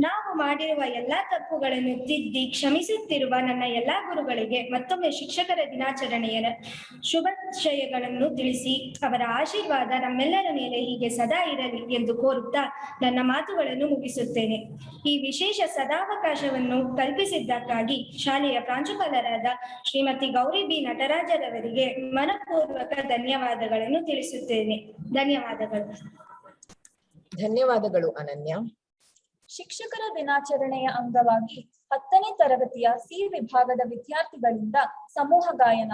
ನಾವು ಮಾಡಿರುವ ಎಲ್ಲಾ ತಪ್ಪುಗಳನ್ನು ತಿದ್ದಿ ಕ್ಷಮಿಸುತ್ತಿರುವ ನನ್ನ ಎಲ್ಲಾ ಗುರುಗಳಿಗೆ ಮತ್ತೊಮ್ಮೆ ಶಿಕ್ಷಕರ ದಿನಾಚರಣೆಯ ಶುಭಾಶಯಗಳನ್ನು ತಿಳಿಸಿ ಅವರ ಆಶೀರ್ವಾದ ನಮ್ಮೆಲ್ಲರ ಮೇಲೆ ಹೀಗೆ ಸದಾ ಇರಲಿ ಎಂದು ಕೋರುತ್ತಾ ನನ್ನ ಮಾತುಗಳನ್ನು ಮುಗಿಸುತ್ತೇನೆ. ಈ ವಿಶೇಷ ಸದಾವಕಾಶವನ್ನು ಕಲ್ಪಿಸಿದ್ದಕ್ಕಾಗಿ ಶಾಲೆಯ ಪ್ರಾಂಶುಪಾಲರಾದ ಶ್ರೀಮತಿ ಗೌರಿ ಬಿ ನಟರಾಜರವರಿಗೆ ಮನಪೂರ್ವಕ ಧನ್ಯವಾದಗಳನ್ನು ತಿಳಿಸುತ್ತೇನೆ. ಧನ್ಯವಾದಗಳು. ಧನ್ಯವಾದಗಳು ಅನನ್ಯ. ಶಿಕ್ಷಕರ ದಿನಾಚರಣೆಯ ಅಂಗವಾಗಿ 10ನೇ ತರಗತಿಯ ಸಿ ವಿಭಾಗದ ವಿದ್ಯಾರ್ಥಿಗಳಿಂದ ಸಮೂಹ ಗಾಯನ.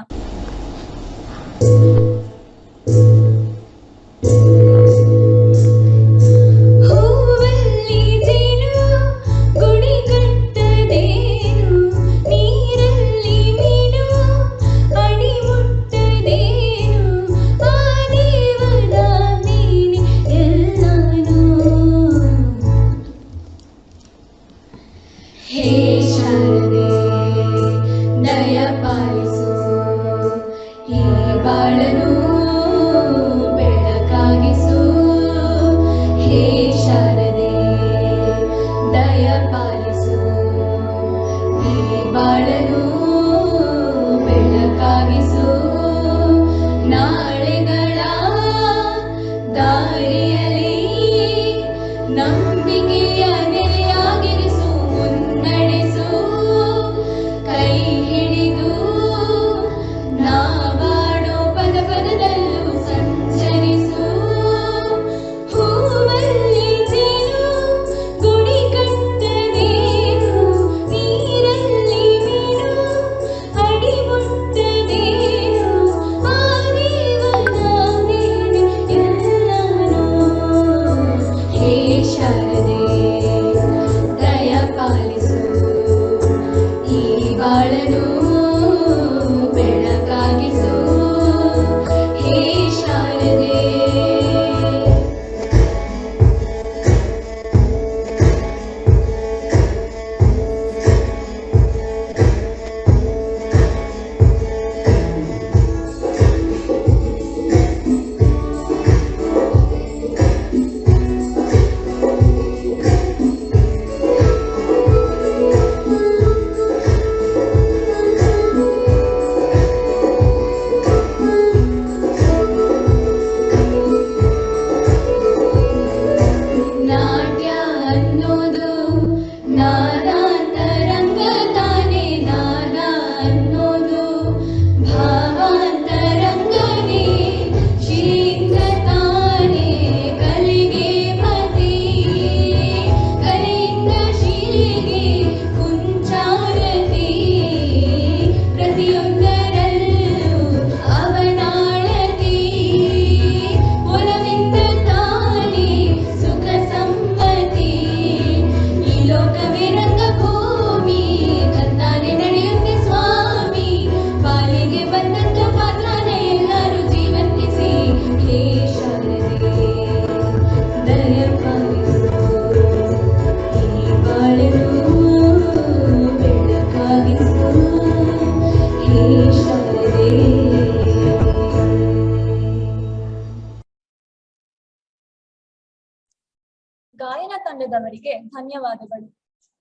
ಗಾಯನ ತಂಡದವರಿಗೆ ಧನ್ಯವಾದಗಳು.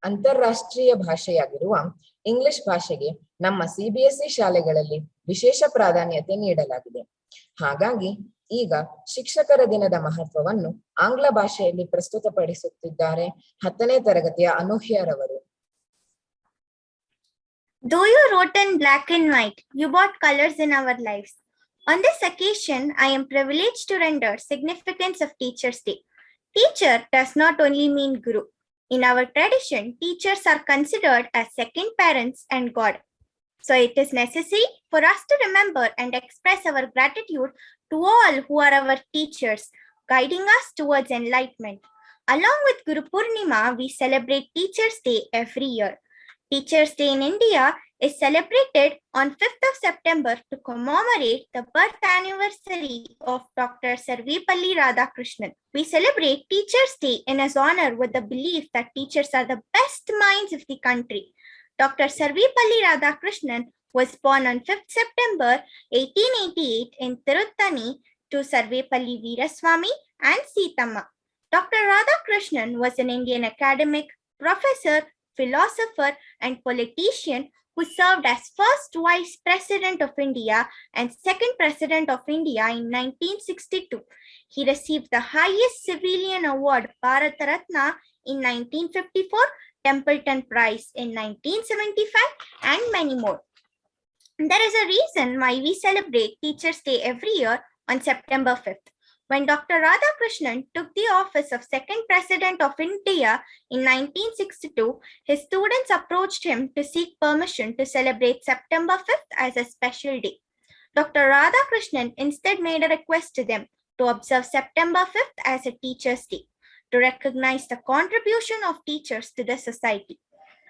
ಅಂತಾರಾಷ್ಟ್ರೀಯ ಭಾಷೆಯಾಗಿರುವ ಇಂಗ್ಲಿಷ್ ಭಾಷೆಗೆ ನಮ್ಮ ಸಿಬಿಎಸ್ಇ ಶಾಲೆಗಳಲ್ಲಿ ವಿಶೇಷ ಪ್ರಾಧಾನ್ಯತೆ ನೀಡಲಾಗಿದೆ. ಹಾಗಾಗಿ ಈಗ ಶಿಕ್ಷಕರ ದಿನದ ಮಹತ್ವವನ್ನು ಆಂಗ್ಲ ಭಾಷೆಯಲ್ಲಿ ಪ್ರಸ್ತುತಪಡಿಸುತ್ತಿದ್ದಾರೆ 10ನೇ ತರಗತಿಯ ಅನೂಹ್ಯರವರು. Though you wrote in black and white, you brought colors in our lives. On this occasion, I am privileged to render significance of Teachers' Day. Teacher does not only mean guru. In our tradition, teachers are considered as second parents and God. So it is necessary for us to remember and express our gratitude to all who are our teachers, guiding us towards enlightenment. Along with Guru Purnima, we celebrate Teachers' Day every year. Teachers' Day in India is celebrated on 5th of September to commemorate the birth anniversary of Dr. Sarvepalli Radhakrishnan. We celebrate Teachers' Day in his honor with the belief that teachers are the best minds of the country. Dr. Sarvepalli Radhakrishnan was born on 5th September 1888 in Tiruttani to Sarvepalli Veeraswamy and Seethamma. Dr. Radhakrishnan was an Indian academic, professor, philosopher, and politician who served as first Vice President of India and second President of India in 1962. He received the highest civilian award, Bharat Ratna, in 1954, Templeton Prize in 1975, and many more. There is a reason why we celebrate Teachers' Day every year on September 5th. When Dr. Radhakrishnan took the office of second president of India in 1962, his students approached him to seek permission to celebrate September 5th as a special day. Dr. Radhakrishnan instead made a request to them to observe September 5th as a Teachers' Day, to recognize the contribution of teachers to the society.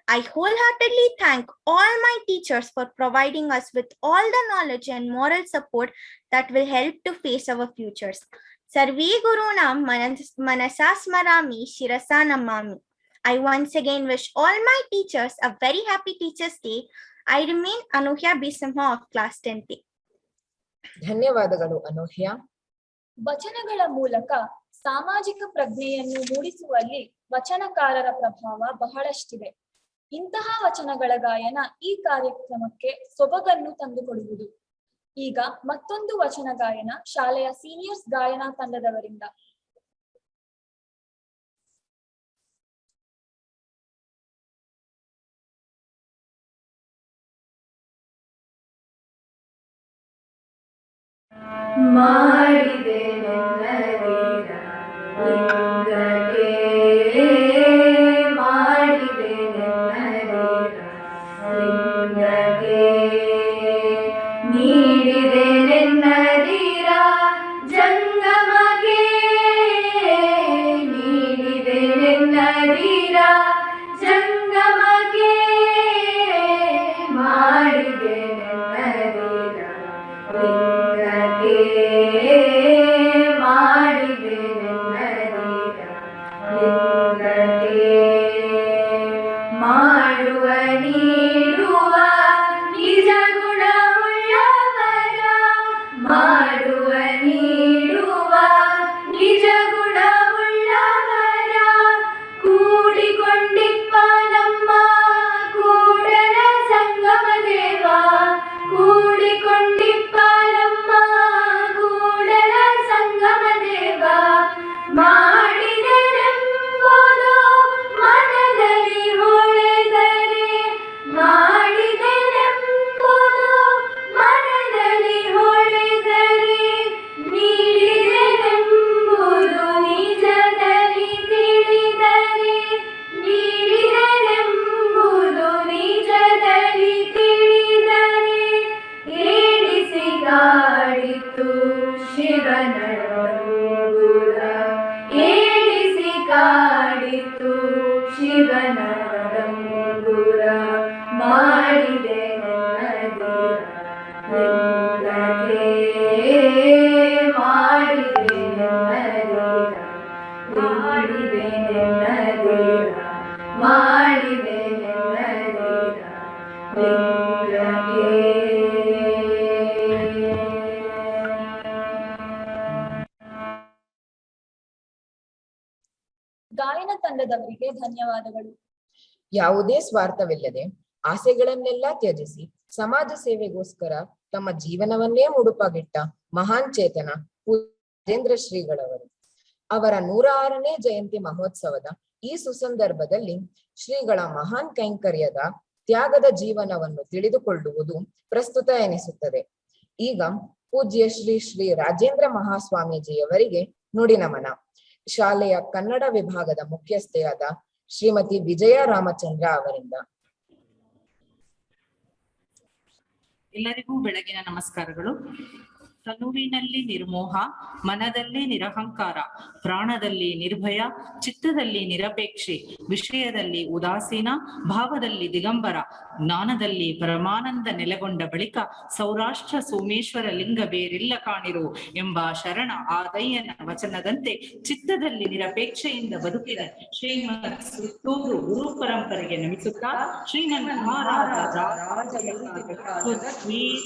I wholeheartedly thank all my teachers for providing us with all the knowledge and moral support that will help to face our futures. Sarve Gurunam Manasa Smarami Shirasa Namami. I once again wish all my teachers a very happy Teachers' Day. I remain Anuhya B. Simha of class 10th. ಧನ್ಯವಾದಗಳು ಅನೂಹ್ಯ. ವಚನಗಳ ಮೂಲಕ ಸಾಮಾಜಿಕ ಪ್ರಜ್ಞೆಯನ್ನು ಮೂಡಿಸುವಲ್ಲಿ ವಚನಕಾರರ ಪ್ರಭಾವ ಬಹಳಷ್ಟಿದೆ. ಇಂತಹ ವಚನಗಳ ಗಾಯನ ಈ ಕಾರ್ಯಕ್ರಮಕ್ಕೆ ಸೊಬಗನ್ನು ತಂದುಕೊಡುವುದು. ಈಗ ಮತ್ತೊಂದು ವಚನ ಗಾಯನ ಶಾಲೆಯ ಸೀನಿಯರ್ಸ್ ಗಾಯನ ತಂಡದವರಿಂದ. ಮಾಡಿದೆ ನೆನ್ನದೀರ ಲಿಂಗಕ್ಕೆ, ಮಾಡಿದೆ ನೆನ್ನದೀರ ಲಿಂಗಕ್ಕೆ, ನೀಡಿದೆ ನೆನ್ನದೀರ ಜಂಗಮಗೆ, ನೀಡಿದೆ ನೆನ್ನದೀರ ಜಂಗಮಗೆ, ಮಾಡಿದೆ ನೆನ್ನದೀರ ಲಿಂಗಕ್ಕೆ, ಮಾಡಿದೆ ನೆನ್ನದೀರ ಲಿಂಗಕ್ಕೆ, ಮಾಡುವ ನೀಡುವ ನಿಜ ಗುಣವುಳ್ಳವರ, ಮಾಡುವ ನೀಡುವ ನಿಜ ಗುಣವುಳ್ಳವರ, ಕೂಡಿಕೊಂಡಿಪ್ಪ ನಮ್ಮ ಕೂಡಲ ಸಂಗಮ ದೇವ, ಕೂಡಿಕೊಂಡಿಪ್ಪ ನಮ್ಮ ಕೂಡಲ ಸಂಗಮ ದೇವ, ಮಾಡಿದೆನೆಂಬುದು ಮನದಲ್ಲಿ ಹೊಳೆದರೆ, ಮಾಡಿದೆನೆಂಬುದು ಮನದಲ್ಲಿ ಹೊಳೆದರೆ, ನೀಡಿದೆನೆಂಬುದು ನಿಜದಲ್ಲಿ ತಿಳಿದರೆ, ನೀಡಿದೆನೆಂಬುದು ನಿಜದಲ್ಲಿ ತಿಳಿದರೆ, ಏಡಿಸಿ ಕಾಡಿತು ಶಿವನಡಂಗುರ, ಏಡಿಸಿ ಕಾಡಿತು ಶಿವನಡಂಗುರ, ಮಾಡಿದೆ ನೆನ್ನದೀರ ಲಿಂಗಕ್ಕೆ, ಮಾಡಿದೆ ನೆನ್ನದೀರ, ಮಾಡಿದೆ ನೆನ್ನದೀರ, ಮಾಡಿದೆ ನೆನ್ನದೀರ ಲಿಂಗಕ್ಕೆ. ಗಾಯನ ತಂಡದವರಿಗೆ ಧನ್ಯವಾದಗಳು. ಯಾವುದೇ ಸ್ವಾರ್ಥವಿಲ್ಲದೆ ಆಸೆಗಳನ್ನೆಲ್ಲ ತ್ಯಜಿಸಿ ಸಮಾಜ ಸೇವೆಗೋಸ್ಕರ ತಮ್ಮ ಜೀವನವನ್ನೇ ಮುಡುಪಾಗಿಟ್ಟ ಮಹಾನ್ ಚೇತನ ರಾಜೇಂದ್ರ ಶ್ರೀಗಳವರು. ಅವರ 106ನೇ ಜಯಂತಿ ಮಹೋತ್ಸವದ ಈ ಸುಸಂದರ್ಭದಲ್ಲಿ ಶ್ರೀಗಳ ಮಹಾನ್ ಕೈಂಕರ್ಯದ ತ್ಯಾಗದ ಜೀವನವನ್ನು ತಿಳಿದುಕೊಳ್ಳುವುದು ಪ್ರಸ್ತುತ ಎನಿಸುತ್ತದೆ. ಈಗ ಪೂಜ್ಯ ಶ್ರೀ ಶ್ರೀ ರಾಜೇಂದ್ರ ಮಹಾಸ್ವಾಮೀಜಿಯವರಿಗೆ ನುಡಿ ನಮನ. ಶಾಲೆಯ ಕನ್ನಡ ವಿಭಾಗದ ಮುಖ್ಯಸ್ಥೆಯಾದ ಶ್ರೀಮತಿ ವಿಜಯ ರಾಮಚಂದ್ರ ಅವರಿಂದ. ಎಲ್ಲರಿಗೂ ಬೆಳಗಿನ ನಮಸ್ಕಾರಗಳು. ತನುವಿನಲ್ಲಿ ನಿರ್ಮೋಹ, ಮನದಲ್ಲಿ ನಿರಹಂಕಾರ, ಪ್ರಾಣದಲ್ಲಿ ನಿರ್ಭಯ, ಚಿತ್ತದಲ್ಲಿ ನಿರಪೇಕ್ಷೆ, ವಿಷಯದಲ್ಲಿ ಉದಾಸೀನ, ಭಾವದಲ್ಲಿ ದಿಗಂಬರ, ಜ್ಞಾನದಲ್ಲಿ ಪರಮಾನಂದ ನೆಲೆಗೊಂಡ ಬಳಿಕ ಸೌರಾಷ್ಟ್ರ ಸೋಮೇಶ್ವರ ಲಿಂಗ ಬೇರೆಲ್ಲ ಕಾಣಿರು ಎಂಬ ಶರಣ ಆದಯ್ಯನ ವಚನದಂತೆ ಚಿತ್ತದಲ್ಲಿ ನಿರಪೇಕ್ಷೆಯಿಂದ ಬದುಕಿದ ಶ್ರೀಮತ್ ಸುತ್ತೂರು ಗುರು ಪರಂಪರೆಗೆ ನಮಿಸುತ್ತಾ ಶ್ರೀಮನ್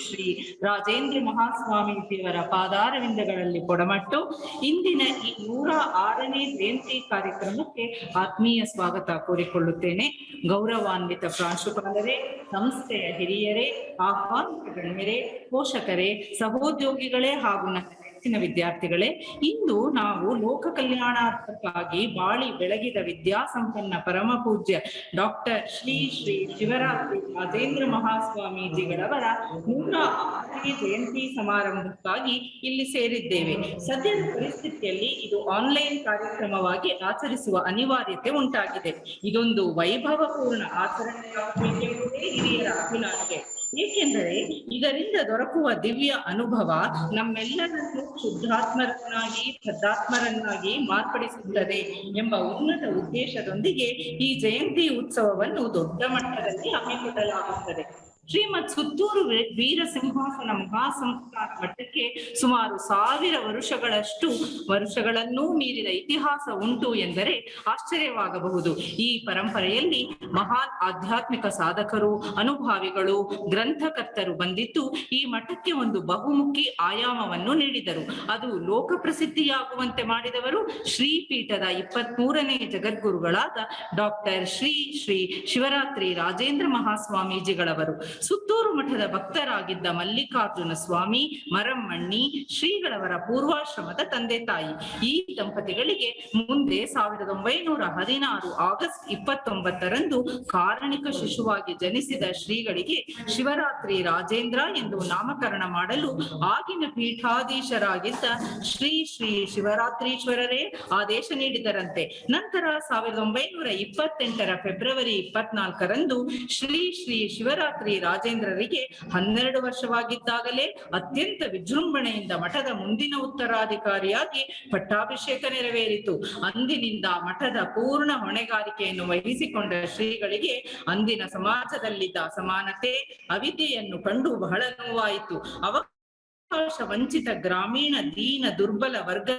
ಶ್ರೀ ರಾಜೇಂದ್ರ ಮಹಾಸ್ವಾಮೀಜಿಯವರ ಪಾದಾರವಿಂದಗಳಲ್ಲಿ ಕೊಡಮಟ್ಟು ಇಂದಿನ ಈ 106ನೇ ಜಯಂತಿ ಕಾರ್ಯಕ್ರಮಕ್ಕೆ ಆತ್ಮೀಯ ಸ್ವಾಗತ ಕೋರಿಕೊಳ್ಳುತ್ತೇನೆ. ಗೌರವಾನ್ವಿತ ಪ್ರಾಂಶುಪಾಲರೇ, ಸಂಸ್ಥೆಯ ಹಿರಿಯರೇ, ಆಹ್ವಾನಿತ ಗಣ್ಯರೇ, ಪೋಷಕರೇ, ಸಹೋದ್ಯೋಗಿಗಳೇ ಹಾಗೂ ನನ್ನ ನೆಚ್ಚಿನ ವಿದ್ಯಾರ್ಥಿಗಳೇ, ಇಂದು ನಾವು ಲೋಕ ಕಲ್ಯಾಣಾರ್ಥಕ್ಕಾಗಿ ಬಾಳಿ ಬೆಳಗಿದ ವಿದ್ಯಾಸಂಪನ್ನ ಪರಮ ಪೂಜ್ಯ ಡಾಕ್ಟರ್ ಶ್ರೀ ಶ್ರೀ ಶಿವರಾತ್ರಿ ರಾಜೇಂದ್ರ ಮಹಾಸ್ವಾಮೀಜಿಗಳವರ 106ನೇ ಜಯಂತಿ ಸಮಾರಂಭಕ್ಕಾಗಿ ಇಲ್ಲಿ ಸೇರಿದ್ದೇವೆ. ಸದ್ಯದ ಪರಿಸ್ಥಿತಿಯಲ್ಲಿ ಇದು ಆನ್ಲೈನ್ ಕಾರ್ಯಕ್ರಮವಾಗಿ ಆಚರಿಸುವ ಅನಿವಾರ್ಯತೆ ಉಂಟಾಗಿದೆ. ಇದೊಂದು ವೈಭವಪೂರ್ಣ ಆಚರಣೆಯಾಗಬೇಕೆಂಬುದೇ ಹಿರಿಯರ ಅಭಿಲಾಷೆ. ಏಕೆಂದರೆ ಇದರಿಂದ ದೊರಕುವ ದಿವ್ಯ ಅನುಭವ ನಮ್ಮೆಲ್ಲರನ್ನು ಶುದ್ಧಾತ್ಮರನ್ನಾಗಿ ಬದ್ಧಾತ್ಮರನ್ನಾಗಿ ಮಾರ್ಪಡಿಸುತ್ತದೆ ಎಂಬ ಉನ್ನತ ಉದ್ದೇಶದೊಂದಿಗೆ ಈ ಜಯಂತಿ ಉತ್ಸವವನ್ನು ದೊಡ್ಡ ಮಟ್ಟದಲ್ಲಿ ಹಮ್ಮಿಕೊಳ್ಳಲಾಗುತ್ತದೆ. ಶ್ರೀಮತ್ ಸುತ್ತೂರು ವೀರ ಸಿಂಹಾಸನ ಮಹಾಸಂಸ್ಥಾನ ಮಠಕ್ಕೆ ಸುಮಾರು 1000 ವರ್ಷಗಳನ್ನೂ ಮೀರಿದ ಇತಿಹಾಸ ಉಂಟು ಎಂದರೆ ಆಶ್ಚರ್ಯವಾಗಬಹುದು. ಈ ಪರಂಪರೆಯಲ್ಲಿ ಮಹಾನ್ ಆಧ್ಯಾತ್ಮಿಕ ಸಾಧಕರು, ಅನುಭಾವಿಗಳು, ಗ್ರಂಥಕರ್ತರು ಬಂದಿದ್ದು ಈ ಮಠಕ್ಕೆ ಒಂದು ಬಹುಮುಖಿ ಆಯಾಮವನ್ನು ನೀಡಿದರು. ಅದು ಲೋಕಪ್ರಸಿದ್ಧಿಯಾಗುವಂತೆ ಮಾಡಿದವರು ಶ್ರೀಪೀಠದ 23ನೇ ಜಗದ್ಗುರುಗಳಾದ ಡಾಕ್ಟರ್ ಶ್ರೀ ಶ್ರೀ ಶಿವರಾತ್ರಿ ರಾಜೇಂದ್ರ ಮಹಾಸ್ವಾಮೀಜಿಗಳವರು. ಸುತ್ತೂರು ಮಠದ ಭಕ್ತರಾಗಿದ್ದ ಮಲ್ಲಿಕಾರ್ಜುನ ಸ್ವಾಮಿ, ಮರಮ್ಮಣ್ಣಿ ಶ್ರೀಗಳವರ ಪೂರ್ವಾಶ್ರಮದ ತಂದೆ ತಾಯಿ. ಈ ದಂಪತಿಗಳಿಗೆ ಮುಂದೆ 1916 ಆಗಸ್ಟ್ 29ರಂದು ಕಾರಣಿಕ ಶಿಶುವಾಗಿ ಜನಿಸಿದ ಶ್ರೀಗಳಿಗೆ ಶಿವರಾತ್ರಿ ರಾಜೇಂದ್ರ ಎಂದು ನಾಮಕರಣ ಮಾಡಲು ಆಗಿನ ಪೀಠಾಧೀಶರಾಗಿದ್ದ ಶ್ರೀ ಶ್ರೀ ಶಿವರಾತ್ರೀಶ್ವರರೇ ಆದೇಶ ನೀಡಿದರಂತೆ. ನಂತರ 1928 ಫೆಬ್ರವರಿ 24ರಂದು ಶ್ರೀ ಶ್ರೀ ಶಿವರಾತ್ರಿ ರಾಜೇಂದ್ರರಿಗೆ 12 ವರ್ಷವಾಗಿದ್ದಾಗಲೇ ಅತ್ಯಂತ ವಿಜೃಂಭಣೆಯಿಂದ ಮಠದ ಮುಂದಿನ ಉತ್ತರಾಧಿಕಾರಿಯಾಗಿ ಪಟ್ಟಾಭಿಷೇಕ ನೆರವೇರಿತು. ಅಂದಿನಿಂದ ಮಠದ ಪೂರ್ಣ ಹೊಣೆಗಾರಿಕೆಯನ್ನು ವಹಿಸಿಕೊಂಡ ಶ್ರೀಗಳಿಗೆ ಅಂದಿನ ಸಮಾಜದಲ್ಲಿದ್ದ ಅಸಮಾನತೆ, ಅವಿದ್ಯೆಯನ್ನು ಕಂಡು ಬಹಳ ನೋವಾಯಿತು. ಅವಕಾಶ ವಂಚಿತ ಗ್ರಾಮೀಣ ದೀನ ದುರ್ಬಲ ವರ್ಗ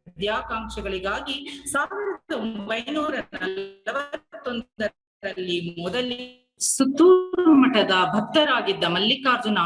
ವಿದ್ಯಾಕಾಂಕ್ಷೆಗಳಿಗಾಗಿ 1941ರಲ್ಲಿ ಮೊದಲೇ ಸುತ್ತೂರು ಮಠದ ಭಕ್ತರಾಗಿದ್ದ ಮಲ್ಲಿಕಾರ್ಜುನ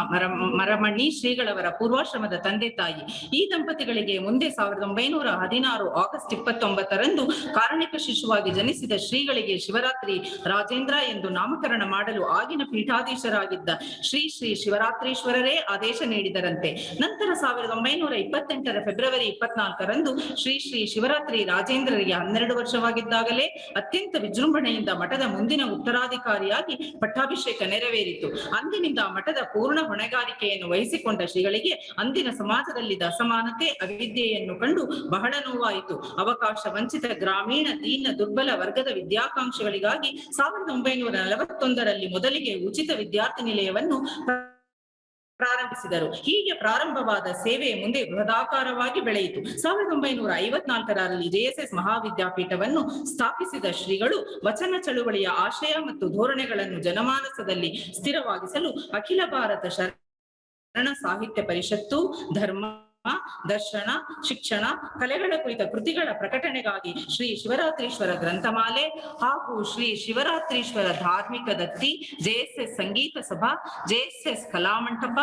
ಮರಮಣ್ಣಿ ಶ್ರೀಗಳವರ ಪೂರ್ವಾಶ್ರಮದ ತಂದೆ ತಾಯಿ. ಈ ದಂಪತಿಗಳಿಗೆ ಮುಂದೆ 1916 ಆಗಸ್ಟ್ 29ರಂದು ಕಾರಣಿಕ ಶಿಶುವಾಗಿ ಜನಿಸಿದ ಶ್ರೀಗಳಿಗೆ ಶಿವರಾತ್ರಿ ರಾಜೇಂದ್ರ ಎಂದು ನಾಮಕರಣ ಮಾಡಲು ಆಗಿನ ಪೀಠಾಧೀಶರಾಗಿದ್ದ ಶ್ರೀ ಶ್ರೀ ಶಿವರಾತ್ರೀಶ್ವರರೇ ಆದೇಶ ನೀಡಿದರಂತೆ. ನಂತರ 1928 ಫೆಬ್ರವರಿ 24ರಂದು ಶ್ರೀ ಶ್ರೀ ಶಿವರಾತ್ರಿ ರಾಜೇಂದ್ರರಿಗೆ 12 ವರ್ಷವಾಗಿದ್ದಾಗಲೇ ಅತ್ಯಂತ ವಿಜೃಂಭಣೆಯಿಂದ ಮಠದ ಮುಂದಿನ ಉತ್ತರಾಧಿಕಾರಿಯಾಗಿ ಪಟ್ಟಾಭಿಷೇಕ ನೆರವೇರಿತು. ಅಂದಿನಿಂದ ಮಠದ ಪೂರ್ಣ ಹೊಣೆಗಾರಿಕೆಯನ್ನು ವಹಿಸಿಕೊಂಡ ಶ್ರೀಗಳಿಗೆ ಅಂದಿನ ಸಮಾಜದಲ್ಲಿದ್ದ ಅಸಮಾನತೆ, ಅವಿದ್ಯೆಯನ್ನು ಕಂಡು ಬಹಳ ನೋವಾಯಿತು. ಅವಕಾಶ ವಂಚಿತ ಗ್ರಾಮೀಣ ದೀನ ದುರ್ಬಲ ವರ್ಗದ ವಿದ್ಯಾಕಾಂಕ್ಷೆಗಳಿಗಾಗಿ 1941ರಲ್ಲಿ ಮೊದಲಿಗೆ ಉಚಿತ ವಿದ್ಯಾರ್ಥಿ ನಿಲಯವನ್ನು ಪ್ರಾರಂಭಿಸಿದರು. ಹೀಗೆ ಪ್ರಾರಂಭವಾದ ಸೇವೆ ಮುಂದೆ ಬೃಹದಾಕಾರವಾಗಿ ಬೆಳೆಯಿತು. 1954ರಲ್ಲಿ JSS ಮಹಾವಿದ್ಯಾಪೀಠವನ್ನು ಸ್ಥಾಪಿಸಿದ ಶ್ರೀಗಳು ವಚನ ಚಳುವಳಿಯ ಆಶಯ ಮತ್ತು ಧೋರಣೆಗಳನ್ನು ಜನಮಾನಸದಲ್ಲಿ ಸ್ಥಿರವಾಗಿಸಲು ಅಖಿಲ ಭಾರತ ಶರಣ ಸಾಹಿತ್ಯ ಪರಿಷತ್ತು, ಧರ್ಮ, ದರ್ಶನ, ಶಿಕ್ಷಣ, ಕಲೆಗಳ ಕುರಿತ ಕೃತಿಗಳ ಪ್ರಕಟಣೆಗಾಗಿ ಶ್ರೀ ಶಿವರಾತ್ರೀಶ್ವರ ಗ್ರಂಥಮಾಲೆ ಹಾಗೂ ಶ್ರೀ ಶಿವರಾತ್ರೀಶ್ವರ ಧಾರ್ಮಿಕ ದತ್ತಿ, JSS ಸಂಗೀತ ಸಭಾ, JSS ಕಲಾಮಂಟಪ,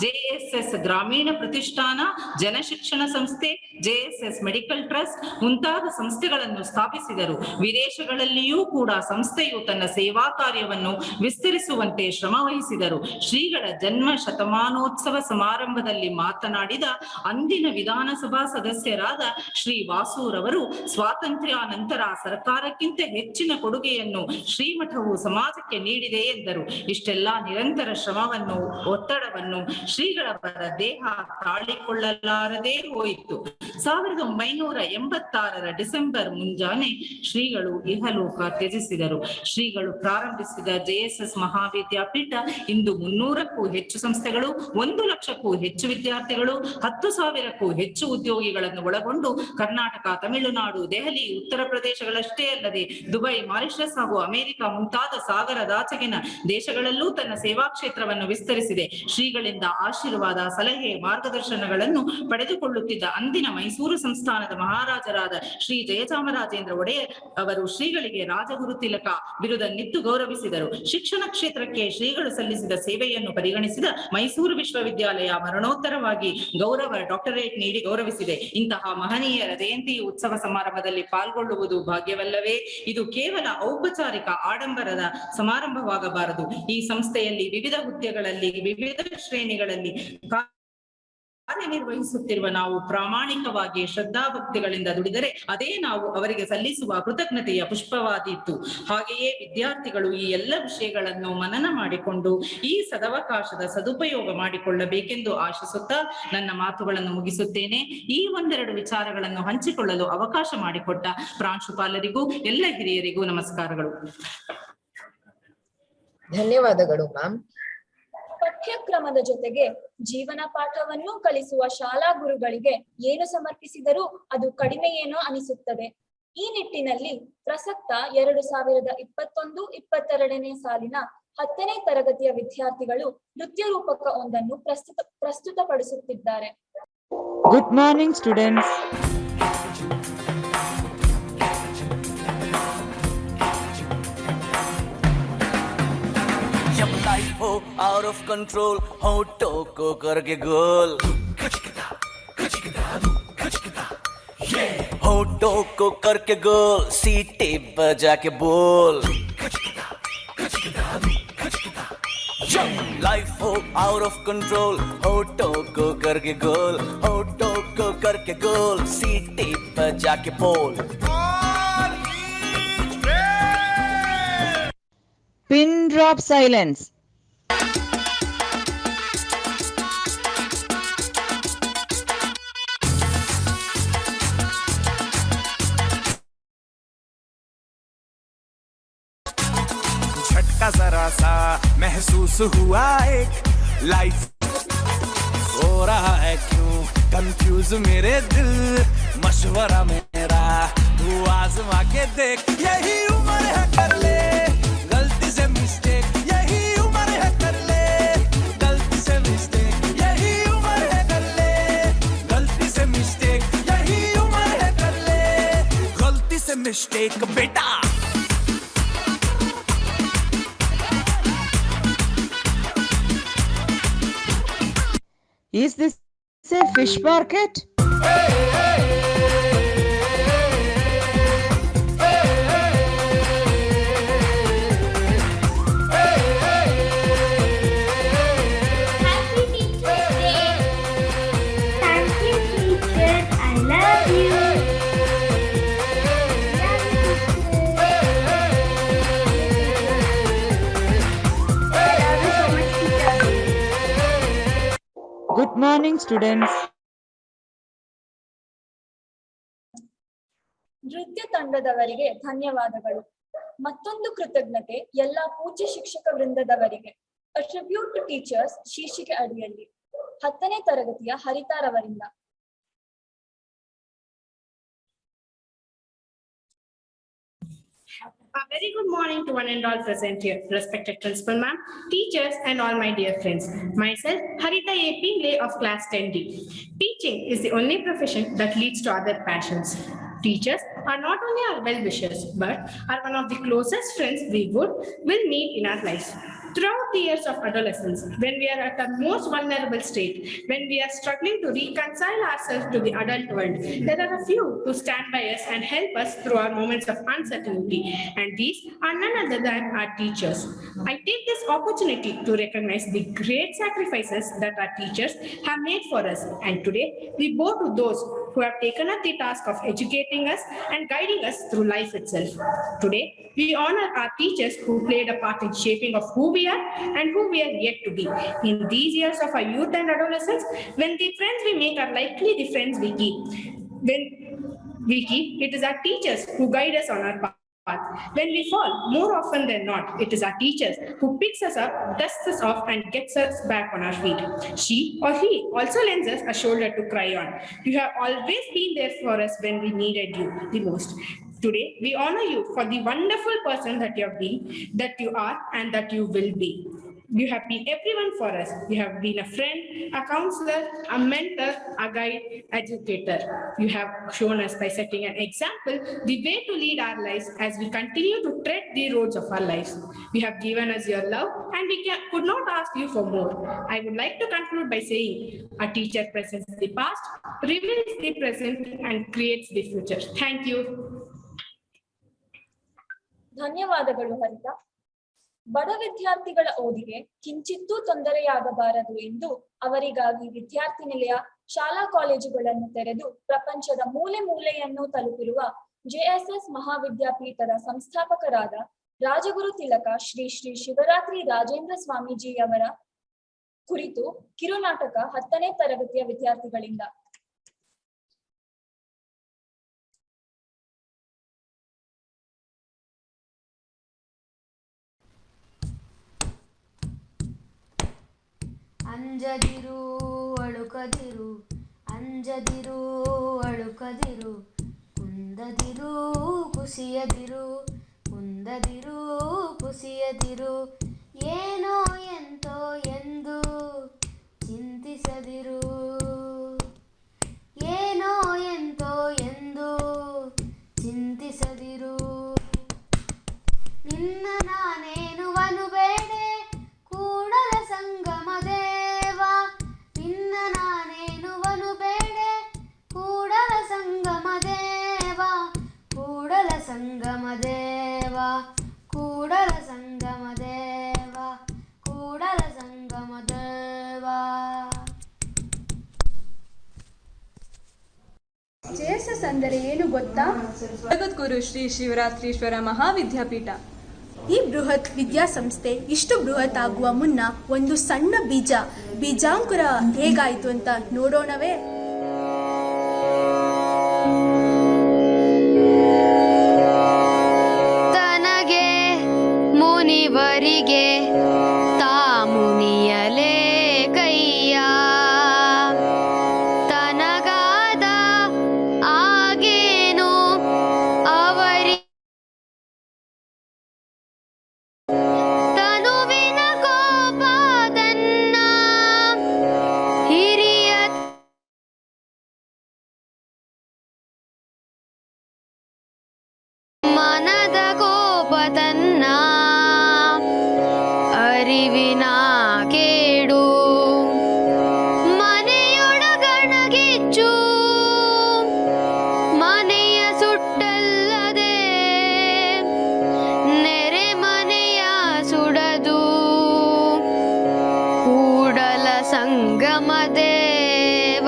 JSS ಗ್ರಾಮೀಣ ಪ್ರತಿಷ್ಠಾನ, ಜನಶಿಕ್ಷಣ ಸಂಸ್ಥೆ, JSS ಮೆಡಿಕಲ್ ಟ್ರಸ್ಟ್ ಮುಂತಾದ ಸಂಸ್ಥೆಗಳನ್ನು ಸ್ಥಾಪಿಸಿದರು. ವಿದೇಶಗಳಲ್ಲಿಯೂ ಕೂಡ ಸಂಸ್ಥೆಯು ತನ್ನ ಸೇವಾ ಕಾರ್ಯವನ್ನು ವಿಸ್ತರಿಸುವಂತೆ ಶ್ರಮ ವಹಿಸಿದರು. ಶ್ರೀಗಳ ಜನ್ಮ ಶತಮಾನೋತ್ಸವ ಸಮಾರಂಭದಲ್ಲಿ ಮಾತನಾಡಿದ ಅಂದಿನ ವಿಧಾನಸಭಾ ಸದಸ್ಯರಾದ ಶ್ರೀ ವಾಸೂರವರು ಸ್ವಾತಂತ್ರ್ಯ ನಂತರ ಸರ್ಕಾರಕ್ಕಿಂತ ಹೆಚ್ಚಿನ ಕೊಡುಗೆಯನ್ನು ಶ್ರೀಮಠವು ಸಮಾಜಕ್ಕೆ ನೀಡಿದೆ ಎಂದರು. ಇಷ್ಟೆಲ್ಲ ನಿರಂತರ ಶ್ರಮವನ್ನು, ಒತ್ತಡವನ್ನು ಶ್ರೀಗಳವರ ದೇಹ ತಾಳಿಕೊಳ್ಳಲಾರದೇ ಹೋಯಿತು. 1986 ಡಿಸೆಂಬರ್ ಮುಂಜಾನೆ ಶ್ರೀಗಳು ಇಹಲೋಕ ತ್ಯಜಿಸಿದರು. ಶ್ರೀಗಳು ಪ್ರಾರಂಭಿಸಿದ JSS ಮಹಾವಿದ್ಯಾಪೀಠ ಇಂದು 300ಕ್ಕೂ ಹೆಚ್ಚು ಸಂಸ್ಥೆಗಳು, 1 ಲಕ್ಷಕ್ಕೂ ಹೆಚ್ಚು ವಿದ್ಯಾರ್ಥಿಗಳು, 10,000ಕ್ಕೂ ಹೆಚ್ಚು ಉದ್ಯೋಗಿಗಳನ್ನು ಒಳಗೊಂಡು ಕರ್ನಾಟಕ, ತಮಿಳುನಾಡು, ದೆಹಲಿ, ಉತ್ತರ ಪ್ರದೇಶಗಳಷ್ಟೇ ಅಲ್ಲದೆ ದುಬೈ, ಮಾರಿಷಸ್ ಹಾಗೂ ಅಮೆರಿಕ ಮುಂತಾದ ಸಾಗರದಾಚೆಗಿನ ದೇಶಗಳಲ್ಲೂ ತನ್ನ ಸೇವಾ ಕ್ಷೇತ್ರವನ್ನು ವಿಸ್ತರಿಸಿದೆ. ಶ್ರೀಗಳಿಂದ ಆಶೀರ್ವಾದ, ಸಲಹೆ, ಮಾರ್ಗದರ್ಶನಗಳನ್ನು ಪಡೆದುಕೊಳ್ಳುತ್ತಿದ್ದ ಅಂದಿನ ಮೈಸೂರು ಸಂಸ್ಥಾನದ ಮಹಾರಾಜರಾದ ಶ್ರೀ ಜಯಚಾಮರಾಜೇಂದ್ರ ಒಡೆಯರ್ ಅವರು ಶ್ರೀಗಳಿಗೆ ರಾಜಗುರು ತಿಲಕ ಬಿರುದನ್ನಿತ್ತು ಗೌರವಿಸಿದರು. ಶಿಕ್ಷಣ ಕ್ಷೇತ್ರಕ್ಕೆ ಶ್ರೀಗಳು ಸಲ್ಲಿಸಿದ ಸೇವೆಯನ್ನು ಪರಿಗಣಿಸಿದ ಮೈಸೂರು ವಿಶ್ವವಿದ್ಯಾಲಯ ಮರಣೋತ್ತರವಾಗಿ ಗೌರವ ಡಾಕ್ಟರೇಟ್ ನೀಡಿ ಗೌರವಿಸಿದೆ. ಇಂತಹ ಮಹನೀಯರ ಜಯಂತಿ ಉತ್ಸವ ಸಮಾರಂಭದಲ್ಲಿ ಪಾಲ್ಗೊಳ್ಳುವುದು ಭಾಗ್ಯವಲ್ಲವೇ? ಇದು ಕೇವಲ ಔಪಚಾರಿಕ ಆಡಂಬರದ ಸಮಾರಂಭವಾಗಬಾರದು. ಈ ಸಂಸ್ಥೆಯಲ್ಲಿ ವಿವಿಧ ಹುದ್ದೆಗಳಲ್ಲಿ, ವಿವಿಧ ಶ್ರೇಣಿಗಳಲ್ಲಿ ಕಾರ್ಯನಿರ್ವಹಿಸುತ್ತಿರುವ ನಾವು ಪ್ರಾಮಾಣಿಕವಾಗಿ ಶ್ರದ್ಧಾಭಕ್ತಿಗಳಿಂದ ದುಡಿದರೆ ಅದೇ ನಾವು ಅವರಿಗೆ ಸಲ್ಲಿಸುವ ಕೃತಜ್ಞತೆಯ ಪುಷ್ಪವಾದೀತು. ಹಾಗೆಯೇ ವಿದ್ಯಾರ್ಥಿಗಳು ಈ ಎಲ್ಲ ವಿಷಯಗಳನ್ನು ಮನನ ಮಾಡಿಕೊಂಡು ಈ ಸದವಕಾಶದ ಸದುಪಯೋಗ ಮಾಡಿಕೊಳ್ಳಬೇಕೆಂದು ಆಶಿಸುತ್ತಾ ನನ್ನ ಮಾತುಗಳನ್ನು ಮುಗಿಸುತ್ತೇನೆ. ಈ ಒಂದೆರಡು ವಿಚಾರಗಳನ್ನು ಹಂಚಿಕೊಳ್ಳಲು ಅವಕಾಶ ಮಾಡಿಕೊಟ್ಟ ಪ್ರಾಂಶುಪಾಲರಿಗೂ ಎಲ್ಲ ಹಿರಿಯರಿಗೂ ನಮಸ್ಕಾರಗಳು. ಧನ್ಯವಾದಗಳು ಮ್ಯಾಮ್. ಪಠ್ಯಕ್ರಮದ ಜೊತೆಗೆ ಜೀವನ ಪಾಠವನ್ನು ಕಲಿಸುವ ಶಾಲಾ ಗುರುಗಳಿಗೆ ಏನು ಸಮರ್ಪಿಸಿದರೂ ಅದು ಕಡಿಮೆಯೇನೋ ಅನಿಸುತ್ತದೆ. ಈ ನಿಟ್ಟಿನಲ್ಲಿ ಪ್ರಸಕ್ತ 2021-22ನೇ ಸಾಲಿನ 10ನೇ ತರಗತಿಯ ವಿದ್ಯಾರ್ಥಿಗಳು ನೃತ್ಯ ರೂಪಕ ಒಂದನ್ನು ಪ್ರಸ್ತುತಪಡಿಸುತ್ತಿದ್ದಾರೆ. Good morning students. लाइफ हो आउट ऑफ कंट्रोल, होठों को करके गोल, होठों को करके गोल, सीटी बजा के बोल. लाइफ हो आउट ऑफ कंट्रोल, होठों को करके गोल, होठों को करके गोल, सीटी बजा के बोल. Pin drop silence. झटका जरा सा महसूस हुआ, एक लाइफ हो रहा है क्यों कंफ्यूज मेरे दिल, मशवरा मेरा तू आजमा के देख, यही उम्र है कर ले गलती से मिस्टेक, यही उम्र है कर ले गलती से मिस्टेक, यही उम्र है कर ले गलती से मिस्टेक, यही उम्र है कर ले गलती से मिस्टेक बेटा. Is this a fish market? Good morning, students. ನೃತ್ಯ ತಂಡದವರಿಗೆ ಧನ್ಯವಾದಗಳು. ಮತ್ತೊಂದು ಕೃತಜ್ಞತೆ ಎಲ್ಲ ಪೂಜ್ಯ ಶಿಕ್ಷಕ ವೃಂದದವರಿಗೆ. ಅ ಟ್ರಿಬ್ಯೂಟ್ ಟು ಟೀಚರ್ಸ್ ಶೀರ್ಷಿಕೆ ಅಡಿಯಲ್ಲಿ 10ನೇ ತರಗತಿಯ ಹರಿತಾರವರಿಂದ. A very good morning to one and all present here, respected principal ma'am, teachers and all my dear friends. Myself, Harita A.P. Lay of class 10D. Teaching is the only profession that leads to other passions. Teachers are not only our well-wishers, but are one of the closest friends we will meet in our lives. Throughout the years of adolescence, when we are at our most vulnerable state, when we are struggling to reconcile ourselves to the adult world, there are a few who stand by us and help us through our moments of uncertainty, and these are none other than our teachers. I take this opportunity to recognize the great sacrifices that our teachers have made for us, and today we bow to those who have taken up the task of educating us and guiding us through life itself. Today, we honor our teachers who played a part in shaping of who we are and who we are yet to be. In these years of our youth and adolescence, when the friends we make are likely the friends we keep. It is our teachers who guide us on our path. When we fall, more often than not, it is our teachers who picks us up, dusts us off, and gets us back on our feet. She or he also lends us a shoulder to cry on. You have always been there for us when we needed you the most. Today, we honor you for the wonderful person that you have been, that you are, and that you will be. You have been everyone for us. You have been a friend, a counselor, a mentor, a guide, educator. You have shown us by setting an example the way to lead our lives as we continue to tread the roads of our lives. You have given us your love, and we could not ask you for more. I would like to conclude by saying, a teacher presents the past, reveals the present, and creates the future. Thank you. ಧನ್ಯವಾದಗಳು ಹರಿತ. ಬಡ ವಿದ್ಯಾರ್ಥಿಗಳ ಓದಿಗೆ ಕಿಂಚಿತ್ತೂ ತೊಂದರೆಯಾಗಬಾರದು ಎಂದು ಅವರಿಗಾಗಿ ವಿದ್ಯಾರ್ಥಿ ನಿಲಯ ಶಾಲಾ ಕಾಲೇಜುಗಳನ್ನು ತೆರೆದು ಪ್ರಪಂಚದ ಮೂಲೆ ಮೂಲೆಯನ್ನು ತಲುಪಿರುವ ಜೆಎಸ್ಎಸ್ ಮಹಾವಿದ್ಯಾಪೀಠದ ಸಂಸ್ಥಾಪಕರಾದ ರಾಜಗುರು ತಿಲಕ ಶ್ರೀ ಶ್ರೀ ಶಿವರಾತ್ರಿ ರಾಜೇಂದ್ರ ಸ್ವಾಮೀಜಿಯವರ ಕುರಿತು ಕಿರುನಾಟಕ 10ನೇ ತರಗತಿಯ ವಿದ್ಯಾರ್ಥಿಗಳಿಂದ. ಅಂಜದಿರು ಅಳುಕದಿರು, ಅಂಜದಿರು ಅಳುಕದಿರು, ಕುಂದದಿರು ಕುಸಿಯದಿರು, ಕುಂದದಿರು ಕುಸಿಯದಿರು, ಏನೋ ಎಂತೋ ಎಂದು ಚಿಂತಿಸದಿರು, ಏನೋ ಎಂತೋ ಎಂದು ಚಿಂತಿಸದಿರು. ನಿನ್ನ ನಾನೇನುವನು ಬೇಡೆ ಕೂಡಲ ಸಂಗಮ ದೇವ, ನಿನ್ನ ನಾನೇನುವನು ಬೇಡೆ ಕೂಡಲ ಸಂಗಮ ದೇವ, ಕೂಡಲ ಸಂಗಮ ದೇವ, ಕೂಡಲ ಸಂಗಮ ದೇವ, ಕೂಡಲ ಸಂಗಮ ದೇವ. ಜೆಎಸ್ಎಸ್ ಅಂದರೆ ಏನು ಗೊತ್ತಾ? ಜಗದ್ಗುರು ಶ್ರೀ ಶಿವರಾತ್ರೀಶ್ವರ ಮಹಾವಿದ್ಯಾಪೀಠ. ಈ ಬೃಹತ್ ವಿದ್ಯಾಸಂಸ್ಥೆ ಇಷ್ಟು ಬೃಹತ್ ಆಗುವ ಮುನ್ನ ಒಂದು ಸಣ್ಣ ಬೀಜಾಂಕುರ ಹೇಗಾಯಿತು ಅಂತ ನೋಡೋಣವೇ? ತನಗೆ ಮುನಿವರಿಗೆ ತಾ ಮುನಿಯಲೇ ಕೈಯ, ತನಗಾದ ಆಗೇನು ಅವರಿ ತನುವಿನ ಕೋಪದನ್ನ ಹಿರಿಯ ಮನದ ಕೋಪದನ್ನ ಅರಿವಿನ ಕೇಡು, ಮನೆಯೊಳಗಣಗಿಚ್ಚು ಮನೆಯ ಸುಟ್ಟಲ್ಲದೆ ನೆರೆ ಮನೆಯ ಸುಡದು, ಕೂಡಲ ಸಂಗಮ ದೇವ,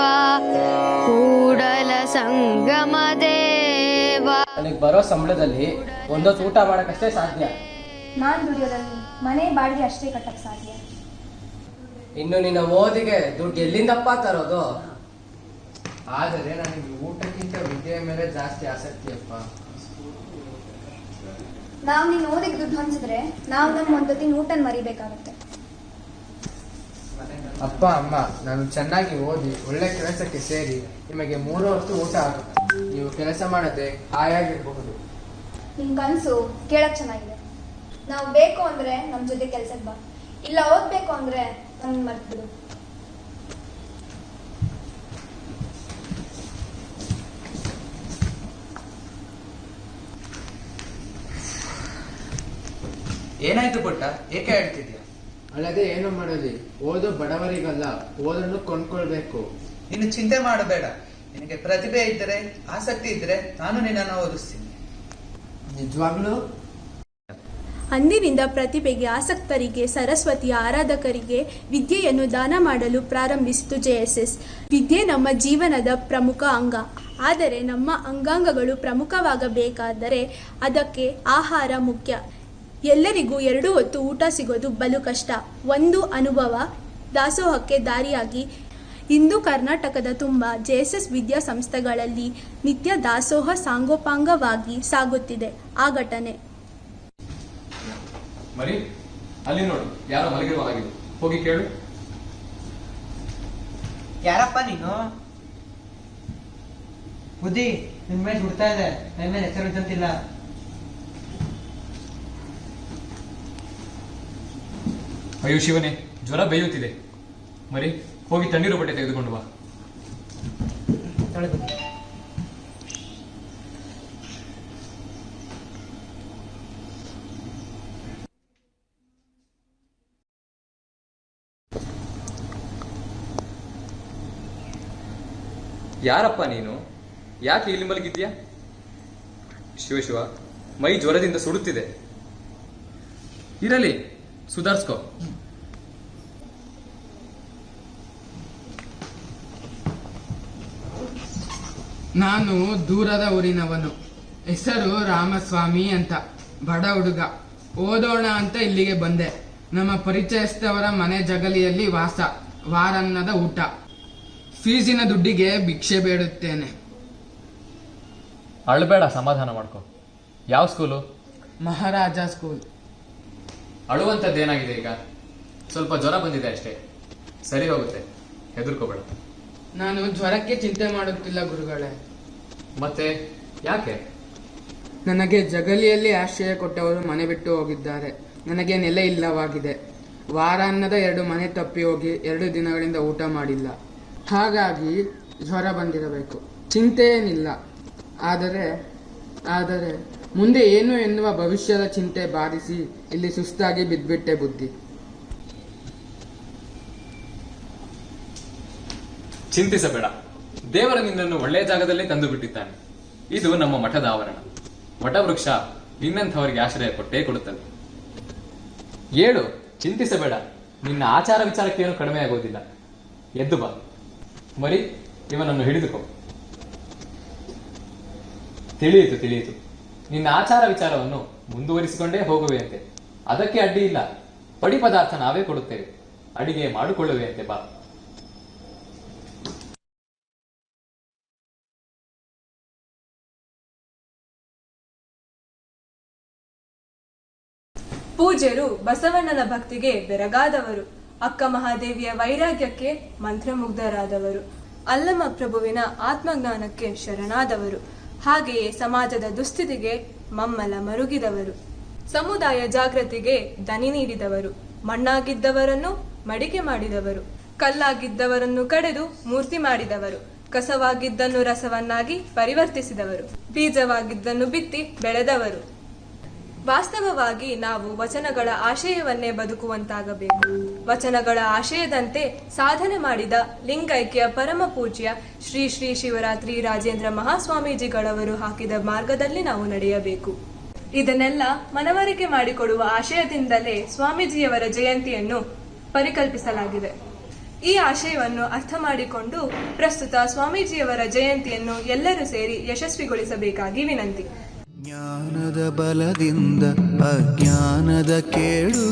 ಕೂಡಲ ಸಂಗಮ ದೇವ. ನನಗೆ ಬರೋ ಸಂಬಳದಲ್ಲಿ ಒಂದೊತ್ತು ಊಟ ಮಾಡೋಕ್ಕಷ್ಟೇ ಸಾಧ್ಯ. ನಾನ್ ದುಡಿಯೋದಲ್ಲಿ ಮನೆ ಬಾಡಿಗೆ ಅಷ್ಟೇ ಕಟ್ಟಕ್ ಸಾಧ್ಯ. ಇನ್ನು ನಿನ್ನ ಓದಿಗೆ ದುಡ್ಡು ಎಲ್ಲಿಂದಪ್ಪ ತರೋದು? ಆದರೆ ನನಗೆ ಊಟಕ್ಕಿಂತ ವಿದ್ಯೆಯ ಮೇಲೆ ಜಾಸ್ತಿ ಆಸಕ್ತಿಯಪ್ಪ. ನಾವು ನೀನು ಓದಿಗೆ ದುಡ್ಡು ಹೊಂದಿದ್ರೆ ನಾವು ನಮ್ಮ ಒಂದೊತ್ತಿನ ಊಟನ ಮರಿಬೇಕಾಗುತ್ತೆ. ಅಪ್ಪ ಅಮ್ಮ, ನಾನು ಚೆನ್ನಾಗಿ ಓದಿ ಒಳ್ಳೆ ಕೆಲಸಕ್ಕೆ ಸೇರಿ ನಿಮಗೆ 3 ಹೊತ್ತು ಊಟ ಆಗುತ್ತೆ. ನೀವು ಕೆಲಸ ಮಾಡದೆ ಹಾಯಾಗಿರಬಹುದು. ನಿನ್ ಕನಸು ಕೇಳಕ್ ಚೆನ್ನಾಗಿದೆ. ನಾವು ಬೇಕು ಅಂದ್ರೆ ನಮ್ ಜೊತೆ ಕೆಲ್ಸಕ್ಕೆ ಬಾ, ಇಲ್ಲ ಓದ್ಬೇಕು ಅಂದ್ರೆ ನಮ್ ಮರ್ತ್ಬಿಡು. ಏನಾಯ್ತು ಪುಟ್ಟ, ಏಕೆ ಹೇಳ್ತಿದ್ಯಾ? ಅಲ್ಲದೆ ಏನು ಮಾಡೋದು, ಓದು ಬಡವರಿಗಲ್ಲ, ಓದನ್ನು ಕೊಂಡ್ಕೊಳ್ಬೇಕು. ನೀನು ಚಿಂತೆ ಮಾಡಬೇಡ. ನಿನಗೆ ಪ್ರತಿಭೆ ಇದ್ದರೆ, ಆಸಕ್ತಿ ಇದ್ದರೆ ನಾನು ನಿನ್ನನ್ನು ಓದಿಸ್ತೀನಿ. ನಿಜವಾಗ್ಲೂ? ಅಂದಿನಿಂದ ಪ್ರತಿಭೆಗೆ ಆಸಕ್ತರಿಗೆ, ಸರಸ್ವತಿಯ ಆರಾಧಕರಿಗೆ ವಿದ್ಯೆಯನ್ನು ದಾನ ಮಾಡಲು ಪ್ರಾರಂಭಿಸಿತು ಜೆಎಸ್ಎಸ್. ವಿದ್ಯೆ ನಮ್ಮ ಜೀವನದ ಪ್ರಮುಖ ಅಂಗ. ಆದರೆ ನಮ್ಮ ಅಂಗಾಂಗಗಳು ಪ್ರಮುಖವಾಗಬೇಕಾದರೆ ಅದಕ್ಕೆ ಆಹಾರ ಮುಖ್ಯ. ಎಲ್ಲರಿಗೂ 2 ಹೊತ್ತು ಊಟ ಸಿಗೋದು ಬಲು ಕಷ್ಟ. ಒಂದು ಅನುಭವ ದಾಸೋಹಕ್ಕೆ ದಾರಿಯಾಗಿ ಇಂದು ಕರ್ನಾಟಕದ ತುಂಬ ಜೆಎಸ್ಎಸ್ ವಿದ್ಯಾಸಂಸ್ಥೆಗಳಲ್ಲಿ ನಿತ್ಯ ದಾಸೋಹ ಸಾಂಗೋಪಾಂಗವಾಗಿ ಸಾಗುತ್ತಿದೆ. ಆ ಘಟನೆ ಮರಿ, ಅಲ್ಲಿ ನೋಡು, ಯಾರೋ ಮಲಗಿರುವ ಹಾಗಿದೆ. ಹೋಗಿ ಕೇಳು. ಯಾರಪ್ಪ ನೀನು? ಬುದ್ಧಿ ನಿನ್ ಮೇಲೆ ಹುಡ್ತಾ ಇದೆ, ನನ್ನ ಮೇಲೆ ಹೆಸರು ಇದ್ದಂತಿಲ್ಲ. ಅಯ್ಯೋ ಶಿವನೇ, ಜ್ವರ ಬೇಯುತ್ತಿದೆ. ಮರಿ, ಹೋಗಿ ತಣ್ಣೀರು ಬಟ್ಟೆ ತೆಗೆದುಕೊಂಡು ಬಾ. ಯಾರಪ್ಪ ನೀನು? ಯಾಕೆ ಇಲ್ಲಿ ಮಲಗಿದ್ಯಾ? ಶಿವ ಶಿವ, ಮೈ ಜ್ವರದಿಂದ ಸುಡುತ್ತಿದೆ. ಇರಲಿ, ಸುಧಾರಿಸ್ಕೋ. ನಾನು ದೂರದ ಊರಿನವನು. ಹೆಸರು ರಾಮಸ್ವಾಮಿ ಅಂತ. ಬಡ ಹುಡುಗ. ಓದೋಣ ಅಂತ ಇಲ್ಲಿಗೆ ಬಂದೆ. ನಮ್ಮ ಪರಿಚಯಸ್ಥವರ ಮನೆ ಜಗಲಿಯಲ್ಲಿ ವಾಸ. ವಾರನ್ನದ ಊಟ. ಫೀಸಿನ ದುಡ್ಡಿಗೆ ಭಿಕ್ಷೆ ಬೇಡುತ್ತೇನೆ. ಅಳಬೇಡ, ಸಮಾಧಾನ ಮಾಡ್ಕೊ. ಯಾವ ಸ್ಕೂಲು? ಮಹಾರಾಜ ಸ್ಕೂಲ್. ಅಳುವಂಥದ್ದೇನಾಗಿದೆ ಈಗ? ಸ್ವಲ್ಪ ಜ್ವರ ಬಂದಿದೆ ಅಷ್ಟೇ, ಸರಿ ಹೋಗುತ್ತೆ, ಹೆದರ್ಕೋಬೇಡ. ನಾನು ಜ್ವರಕ್ಕೆ ಚಿಂತೆ ಮಾಡುತ್ತಿಲ್ಲ ಗುರುಗಳೇ. ಮತ್ತೆ ಯಾಕೆ? ನನಗೆ ಜಗಲಿಯಲ್ಲಿ ಆಶ್ರಯ ಕೊಟ್ಟವರು ಮನೆ ಬಿಟ್ಟು ಹೋಗಿದ್ದಾರೆ. ನನಗೆ ನೆಲೆ ಇಲ್ಲವಾಗಿದೆ. ವಾರಾನ್ನದ 2 ಮನೆ ತಪ್ಪಿ ಹೋಗಿ 2 ದಿನಗಳಿಂದ ಊಟ ಮಾಡಿಲ್ಲ. ಹಾಗಾಗಿ ಜ್ವರ ಬಂದಿರಬೇಕು. ಚಿಂತೆ ಏನಿಲ್ಲ. ಆದರೆ ಮುಂದೆ ಏನು ಎನ್ನುವ ಭವಿಷ್ಯದ ಚಿಂತೆ ಬಾರಿಸಿ ಇಲ್ಲಿ ಸುಸ್ತಾಗಿ ಬಿದ್ಬಿಟ್ಟೆ ಬುದ್ಧಿ. ಚಿಂತಿಸಬೇಡ, ದೇವರ ನಿನ್ನನ್ನು ಒಳ್ಳೆಯ ಜಾಗದಲ್ಲೇ ತಂದು ಬಿಟ್ಟಿದ್ದಾನೆ. ಇದು ನಮ್ಮ ಮಠದ ಆವರಣ. ವಟವೃಕ್ಷ ನಿನ್ನಂಥವರಿಗೆ ಆಶ್ರಯ ಕೊಟ್ಟೇ ಕೊಡುತ್ತದೆ. ಏಳು, ಚಿಂತಿಸಬೇಡ. ನಿನ್ನ ಆಚಾರ ವಿಚಾರಕ್ಕೇನು ಕಡಿಮೆ ಆಗೋದಿಲ್ಲ. ಎದ್ದು ಬಾ. ಮರಿ, ಇವನನ್ನು ಹಿಡಿದುಕೋ. ತಿಳಿಯಿತು. ನಿನ್ನ ಆಚಾರ ವಿಚಾರವನ್ನು ಮುಂದುವರಿಸಿಕೊಂಡೇ ಹೋಗುವೆಯಂತೆ. ಅದಕ್ಕೆ ಅಡ್ಡಿ ಇಲ್ಲ. ಪಡಿ ಪದಾರ್ಥ ನಾವೇ ಕೊಡುತ್ತೇವೆ. ಅಡಿಗೆ ಮಾಡಿಕೊಳ್ಳುವೆಯಂತೆ. ಬಾ. ಪೂಜ್ಯರು ಬಸವಣ್ಣನ ಭಕ್ತಿಗೆ ಬೆರಗಾದವರು. ಅಕ್ಕ ಮಹಾದೇವಿಯ ವೈರಾಗ್ಯಕ್ಕೆ ಮಂತ್ರಮುಗ್ಧರಾದವರು. ಅಲ್ಲಮ ಪ್ರಭುವಿನ ಆತ್ಮಜ್ಞಾನಕ್ಕೆ ಶರಣಾದವರು. ಹಾಗೆಯೇ ಸಮಾಜದ ದುಸ್ಥಿತಿಗೆ ಮಮ್ಮಲ ಮರುಗಿದವರು. ಸಮುದಾಯ ಜಾಗೃತಿಗೆ ದನಿ ನೀಡಿದವರು. ಮಣ್ಣಾಗಿದ್ದವರನ್ನು ಮಡಿಕೆ ಮಾಡಿದವರು. ಕಲ್ಲಾಗಿದ್ದವರನ್ನು ಕಡೆದು ಮೂರ್ತಿ ಮಾಡಿದವರು. ಕಸವಾಗಿದ್ದನ್ನು ರಸವನ್ನಾಗಿ ಪರಿವರ್ತಿಸಿದವರು. ಬೀಜವಾಗಿದ್ದನ್ನು ಬಿತ್ತಿ ಬೆಳೆದವರು. ವಾಸ್ತವವಾಗಿ ನಾವು ವಚನಗಳ ಆಶಯವನ್ನೇ ಬದುಕುವಂತಾಗಬೇಕು. ವಚನಗಳ ಆಶಯದಂತೆ ಸಾಧನೆ ಮಾಡಿದ ಲಿಂಗೈಕ್ಯ ಪರಮ ಪೂಜ್ಯ ಶ್ರೀ ಶ್ರೀ ಶಿವರಾತ್ರಿ ರಾಜೇಂದ್ರ ಮಹಾಸ್ವಾಮೀಜಿಗಳವರು ಹಾಕಿದ ಮಾರ್ಗದಲ್ಲಿ ನಾವು ನಡೆಯಬೇಕು. ಇದನ್ನೆಲ್ಲ ಮನವರಿಕೆ ಮಾಡಿಕೊಡುವ ಆಶಯದಿಂದಲೇ ಸ್ವಾಮೀಜಿಯವರ ಜಯಂತಿಯನ್ನು ಪರಿಕಲ್ಪಿಸಲಾಗಿದೆ. ಈ ಆಶಯವನ್ನು ಅರ್ಥ ಮಾಡಿಕೊಂಡು ಪ್ರಸ್ತುತ ಸ್ವಾಮೀಜಿಯವರ ಜಯಂತಿಯನ್ನು ಎಲ್ಲರೂ ಸೇರಿ ಯಶಸ್ವಿಗೊಳಿಸಬೇಕಾಗಿ ವಿನಂತಿ. ಜ್ಞಾನದ ಬಲದಿಂದ ಅಜ್ಞಾನದ ಕೇಡು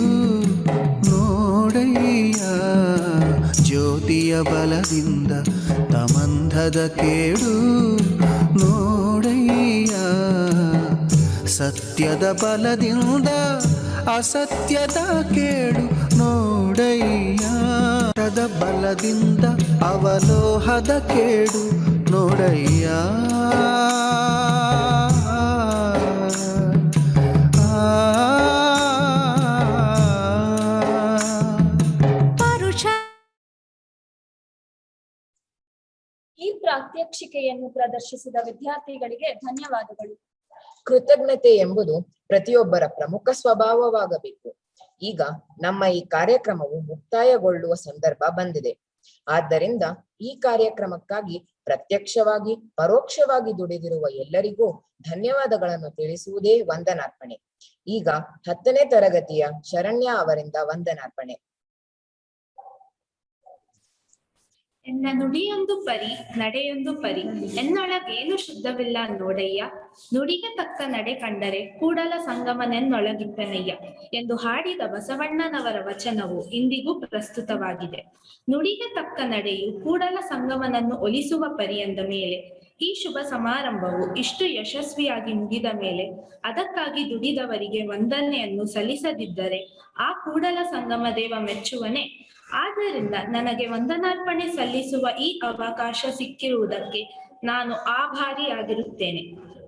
ನೋಡಯ್ಯ, ಜ್ಯೋತಿಯ ಬಲದಿಂದ ತಮಂಧದ ಕೇಡು ನೋಡಯ್ಯ, ಸತ್ಯದ ಬಲದಿಂದ ಅಸತ್ಯದ ಕೇಡು ನೋಡಯ್ಯ, ಬಲದಿಂದ ಅವಲೋಹದ ಕೇಡು ನೋಡಯ್ಯ. ಈ ಪ್ರಾತ್ಯಕ್ಷಿಕೆಯನ್ನು ಪ್ರದರ್ಶಿಸಿದ ವಿದ್ಯಾರ್ಥಿಗಳಿಗೆ ಧನ್ಯವಾದಗಳು. ಕೃತಜ್ಞತೆ ಎಂಬುದು ಪ್ರತಿಯೊಬ್ಬರ ಪ್ರಮುಖ ಸ್ವಭಾವವಾಗಬೇಕು. ಈಗ ನಮ್ಮ ಈ ಕಾರ್ಯಕ್ರಮವು ಮುಕ್ತಾಯಗೊಳ್ಳುವ ಸಂದರ್ಭ ಬಂದಿದೆ. ಆದ್ದರಿಂದ ಈ ಕಾರ್ಯಕ್ರಮಕ್ಕಾಗಿ ಪ್ರತ್ಯಕ್ಷವಾಗಿ ಪರೋಕ್ಷವಾಗಿ ದುಡಿದಿರುವ ಎಲ್ಲರಿಗೂ ಧನ್ಯವಾದಗಳನ್ನು ತಿಳಿಸುವುದೇ ವಂದನಾರ್ಪಣೆ. ಈಗ 10ನೇ ತರಗತಿಯ ಶರಣ್ಯ ಅವರಿಂದ ವಂದನಾರ್ಪಣೆ. ಎನ್ನ ನುಡಿಯೊಂದು ಪರಿ ನಡೆಯೊಂದು ಪರಿ, ಎನ್ನೊಳಗೇನು ಶುದ್ಧವಿಲ್ಲ ನೋಡಯ್ಯ, ನುಡಿಗೆ ತಕ್ಕ ನಡೆ ಕಂಡರೆ ಕೂಡಲ ಸಂಗಮನೆನ್ನೊಳಗಿಪ್ಪನಯ್ಯ ಎಂದು ಹಾಡಿದ ಬಸವಣ್ಣನವರ ವಚನವು ಇಂದಿಗೂ ಪ್ರಸ್ತುತವಾಗಿದೆ. ನುಡಿಗೆ ತಕ್ಕ ನಡೆಯು ಕೂಡಲ ಸಂಗಮನನ್ನು ಒಲಿಸುವ ಪರಿ ಎಂದ ಮೇಲೆ ಈ ಶುಭ ಸಮಾರಂಭವು ಇಷ್ಟು ಯಶಸ್ವಿಯಾಗಿ ಮುಗಿದ ಮೇಲೆ ಅದಕ್ಕಾಗಿ ದುಡಿದವರಿಗೆ ವಂದನೆಯನ್ನು ಸಲ್ಲಿಸದಿದ್ದರೆ ಆ ಕೂಡಲ ಸಂಗಮ ದೇವ ಮೆಚ್ಚುವನೇ? ಆದ್ದರಿಂದ ನನಗೆ ವಂದನಾರ್ಪಣೆ ಸಲ್ಲಿಸುವ ಈ ಅವಕಾಶ ಸಿಕ್ಕಿರುವುದಕ್ಕೆ ನಾನು ಆಭಾರಿಯಾಗಿರುತ್ತೇನೆ.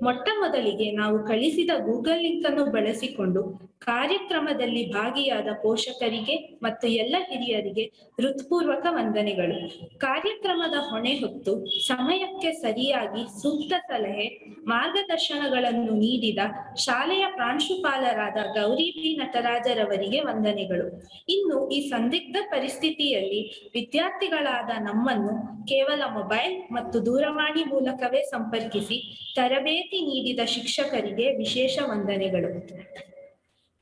ಮೊಟ್ಟ ಮೊದಲಿಗೆ ನಾವು ಕಳಿಸಿದ ಗೂಗಲ್ ಲಿಂಕ್ ಅನ್ನು ಬಳಸಿಕೊಂಡು ಕಾರ್ಯಕ್ರಮದಲ್ಲಿ ಭಾಗಿಯಾದ ಪೋಷಕರಿಗೆ ಮತ್ತು ಎಲ್ಲ ಹಿರಿಯರಿಗೆ ಹೃತ್ಪೂರ್ವಕ ವಂದನೆಗಳು. ಕಾರ್ಯಕ್ರಮದ ಹೊಣೆ ಹೊತ್ತು ಸಮಯಕ್ಕೆ ಸರಿಯಾಗಿ ಸೂಕ್ತ ಸಲಹೆ ಮಾರ್ಗದರ್ಶನಗಳನ್ನು ನೀಡಿದ ಶಾಲೆಯ ಪ್ರಾಂಶುಪಾಲರಾದ ಗೌರಿ ಬಿ ನಟರಾಜರವರಿಗೆ ವಂದನೆಗಳು. ಇನ್ನು ಈ ಸಂದಿಗ್ಧ ಪರಿಸ್ಥಿತಿಯಲ್ಲಿ ವಿದ್ಯಾರ್ಥಿಗಳಾದ ನಮ್ಮನ್ನು ಕೇವಲ ಮೊಬೈಲ್ ಮತ್ತು ದೂರವಾಣಿ ಮೂಲಕವೇ ಸಂಪರ್ಕಿಸಿ ತರಬೇತಿ ನೀಡಿದ ಶಿಕ್ಷಕರಿಗೆ ವಿಶೇಷ ವಂದನೆಗಳು.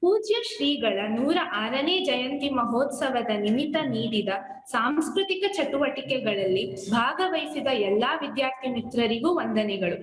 ಪೂಜ್ಯ ಶ್ರೀಗಳ 106ನೇ ಜಯಂತಿ ಮಹೋತ್ಸವದ ನಿಮಿತ್ತ ನೀಡಿದ ಸಾಂಸ್ಕೃತಿಕ ಚಟುವಟಿಕೆಗಳಲ್ಲಿ ಭಾಗವಹಿಸಿದ ಎಲ್ಲಾ ವಿದ್ಯಾರ್ಥಿ ಮಿತ್ರರಿಗೂ ವಂದನೆಗಳು.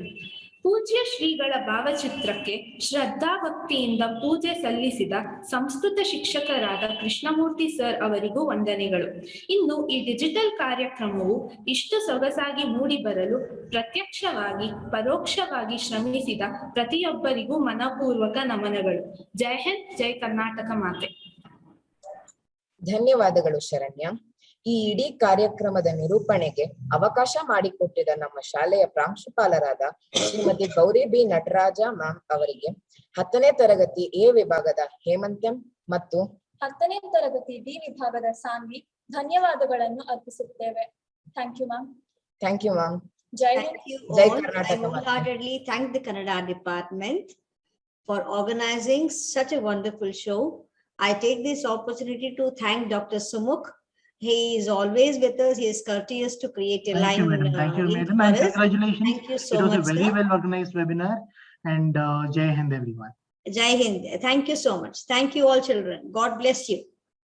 ಪೂಜ್ಯ ಶ್ರೀಗಳ ಭಾವಚಿತ್ರಕ್ಕೆ ಶ್ರದ್ಧಾ ಭಕ್ತಿಯಿಂದ ಪೂಜೆ ಸಲ್ಲಿಸಿದ ಸಂಸ್ಕೃತ ಶಿಕ್ಷಕರಾದ ಕೃಷ್ಣಮೂರ್ತಿ ಸರ್ ಅವರಿಗೂ ವಂದನೆಗಳು. ಇನ್ನು ಈ ಡಿಜಿಟಲ್ ಕಾರ್ಯಕ್ರಮವು ಇಷ್ಟು ಸೊಗಸಾಗಿ ಮೂಡಿ ಬರಲು ಪ್ರತ್ಯಕ್ಷವಾಗಿ ಪರೋಕ್ಷವಾಗಿ ಶ್ರಮಿಸಿದ ಪ್ರತಿಯೊಬ್ಬರಿಗೂ ಮನಪೂರ್ವಕ ನಮನಗಳು. ಜೈ ಹಿಂದ್, ಜೈ ಕರ್ನಾಟಕ ಮಾತೆ. ಧನ್ಯವಾದಗಳು ಶರಣ್ಯ. ಈ ಇಡೀ ಕಾರ್ಯಕ್ರಮದ ನಿರೂಪಣೆಗೆ ಅವಕಾಶ ಮಾಡಿಕೊಟ್ಟಿದ ನಮ್ಮ ಶಾಲೆಯ ಪ್ರಾಂಶುಪಾಲರಾದ ಶ್ರೀಮತಿ ಗೌರಿ ಬಿ ನಟರಾಜ ಮ್ಯಾಮ್ ಅವರಿಗೆ 10ನೇ ತರಗತಿ ಎ ವಿಭಾಗದ ಹೇಮಂತ್ಯಂ ಮತ್ತು 10ನೇ ತರಗತಿ ಬಿ ವಿಭಾಗದ ಸಾನ್ವಿ ಧನ್ಯವಾದಗಳನ್ನು ಅರ್ಪಿಸುತ್ತೇವೆ. Thank you ma'am. Thank you ma'am. ಜೈ Thank you ಜೈ all. I ಕರ್ನಾಟಕ ಮಾತೆ. wholeheartedly thank the Kannada department for organizing such a wonderful show. I take this opportunity to thank Dr. Sumukh. He is always with us. He is courteous to create a line. Thank you, link madam. for And us. congratulations. Thank you so It was much, a very sir. well organized webinar. And Jai Hind, everyone. Jai Hind. Thank you so much. Thank you all children. God bless you.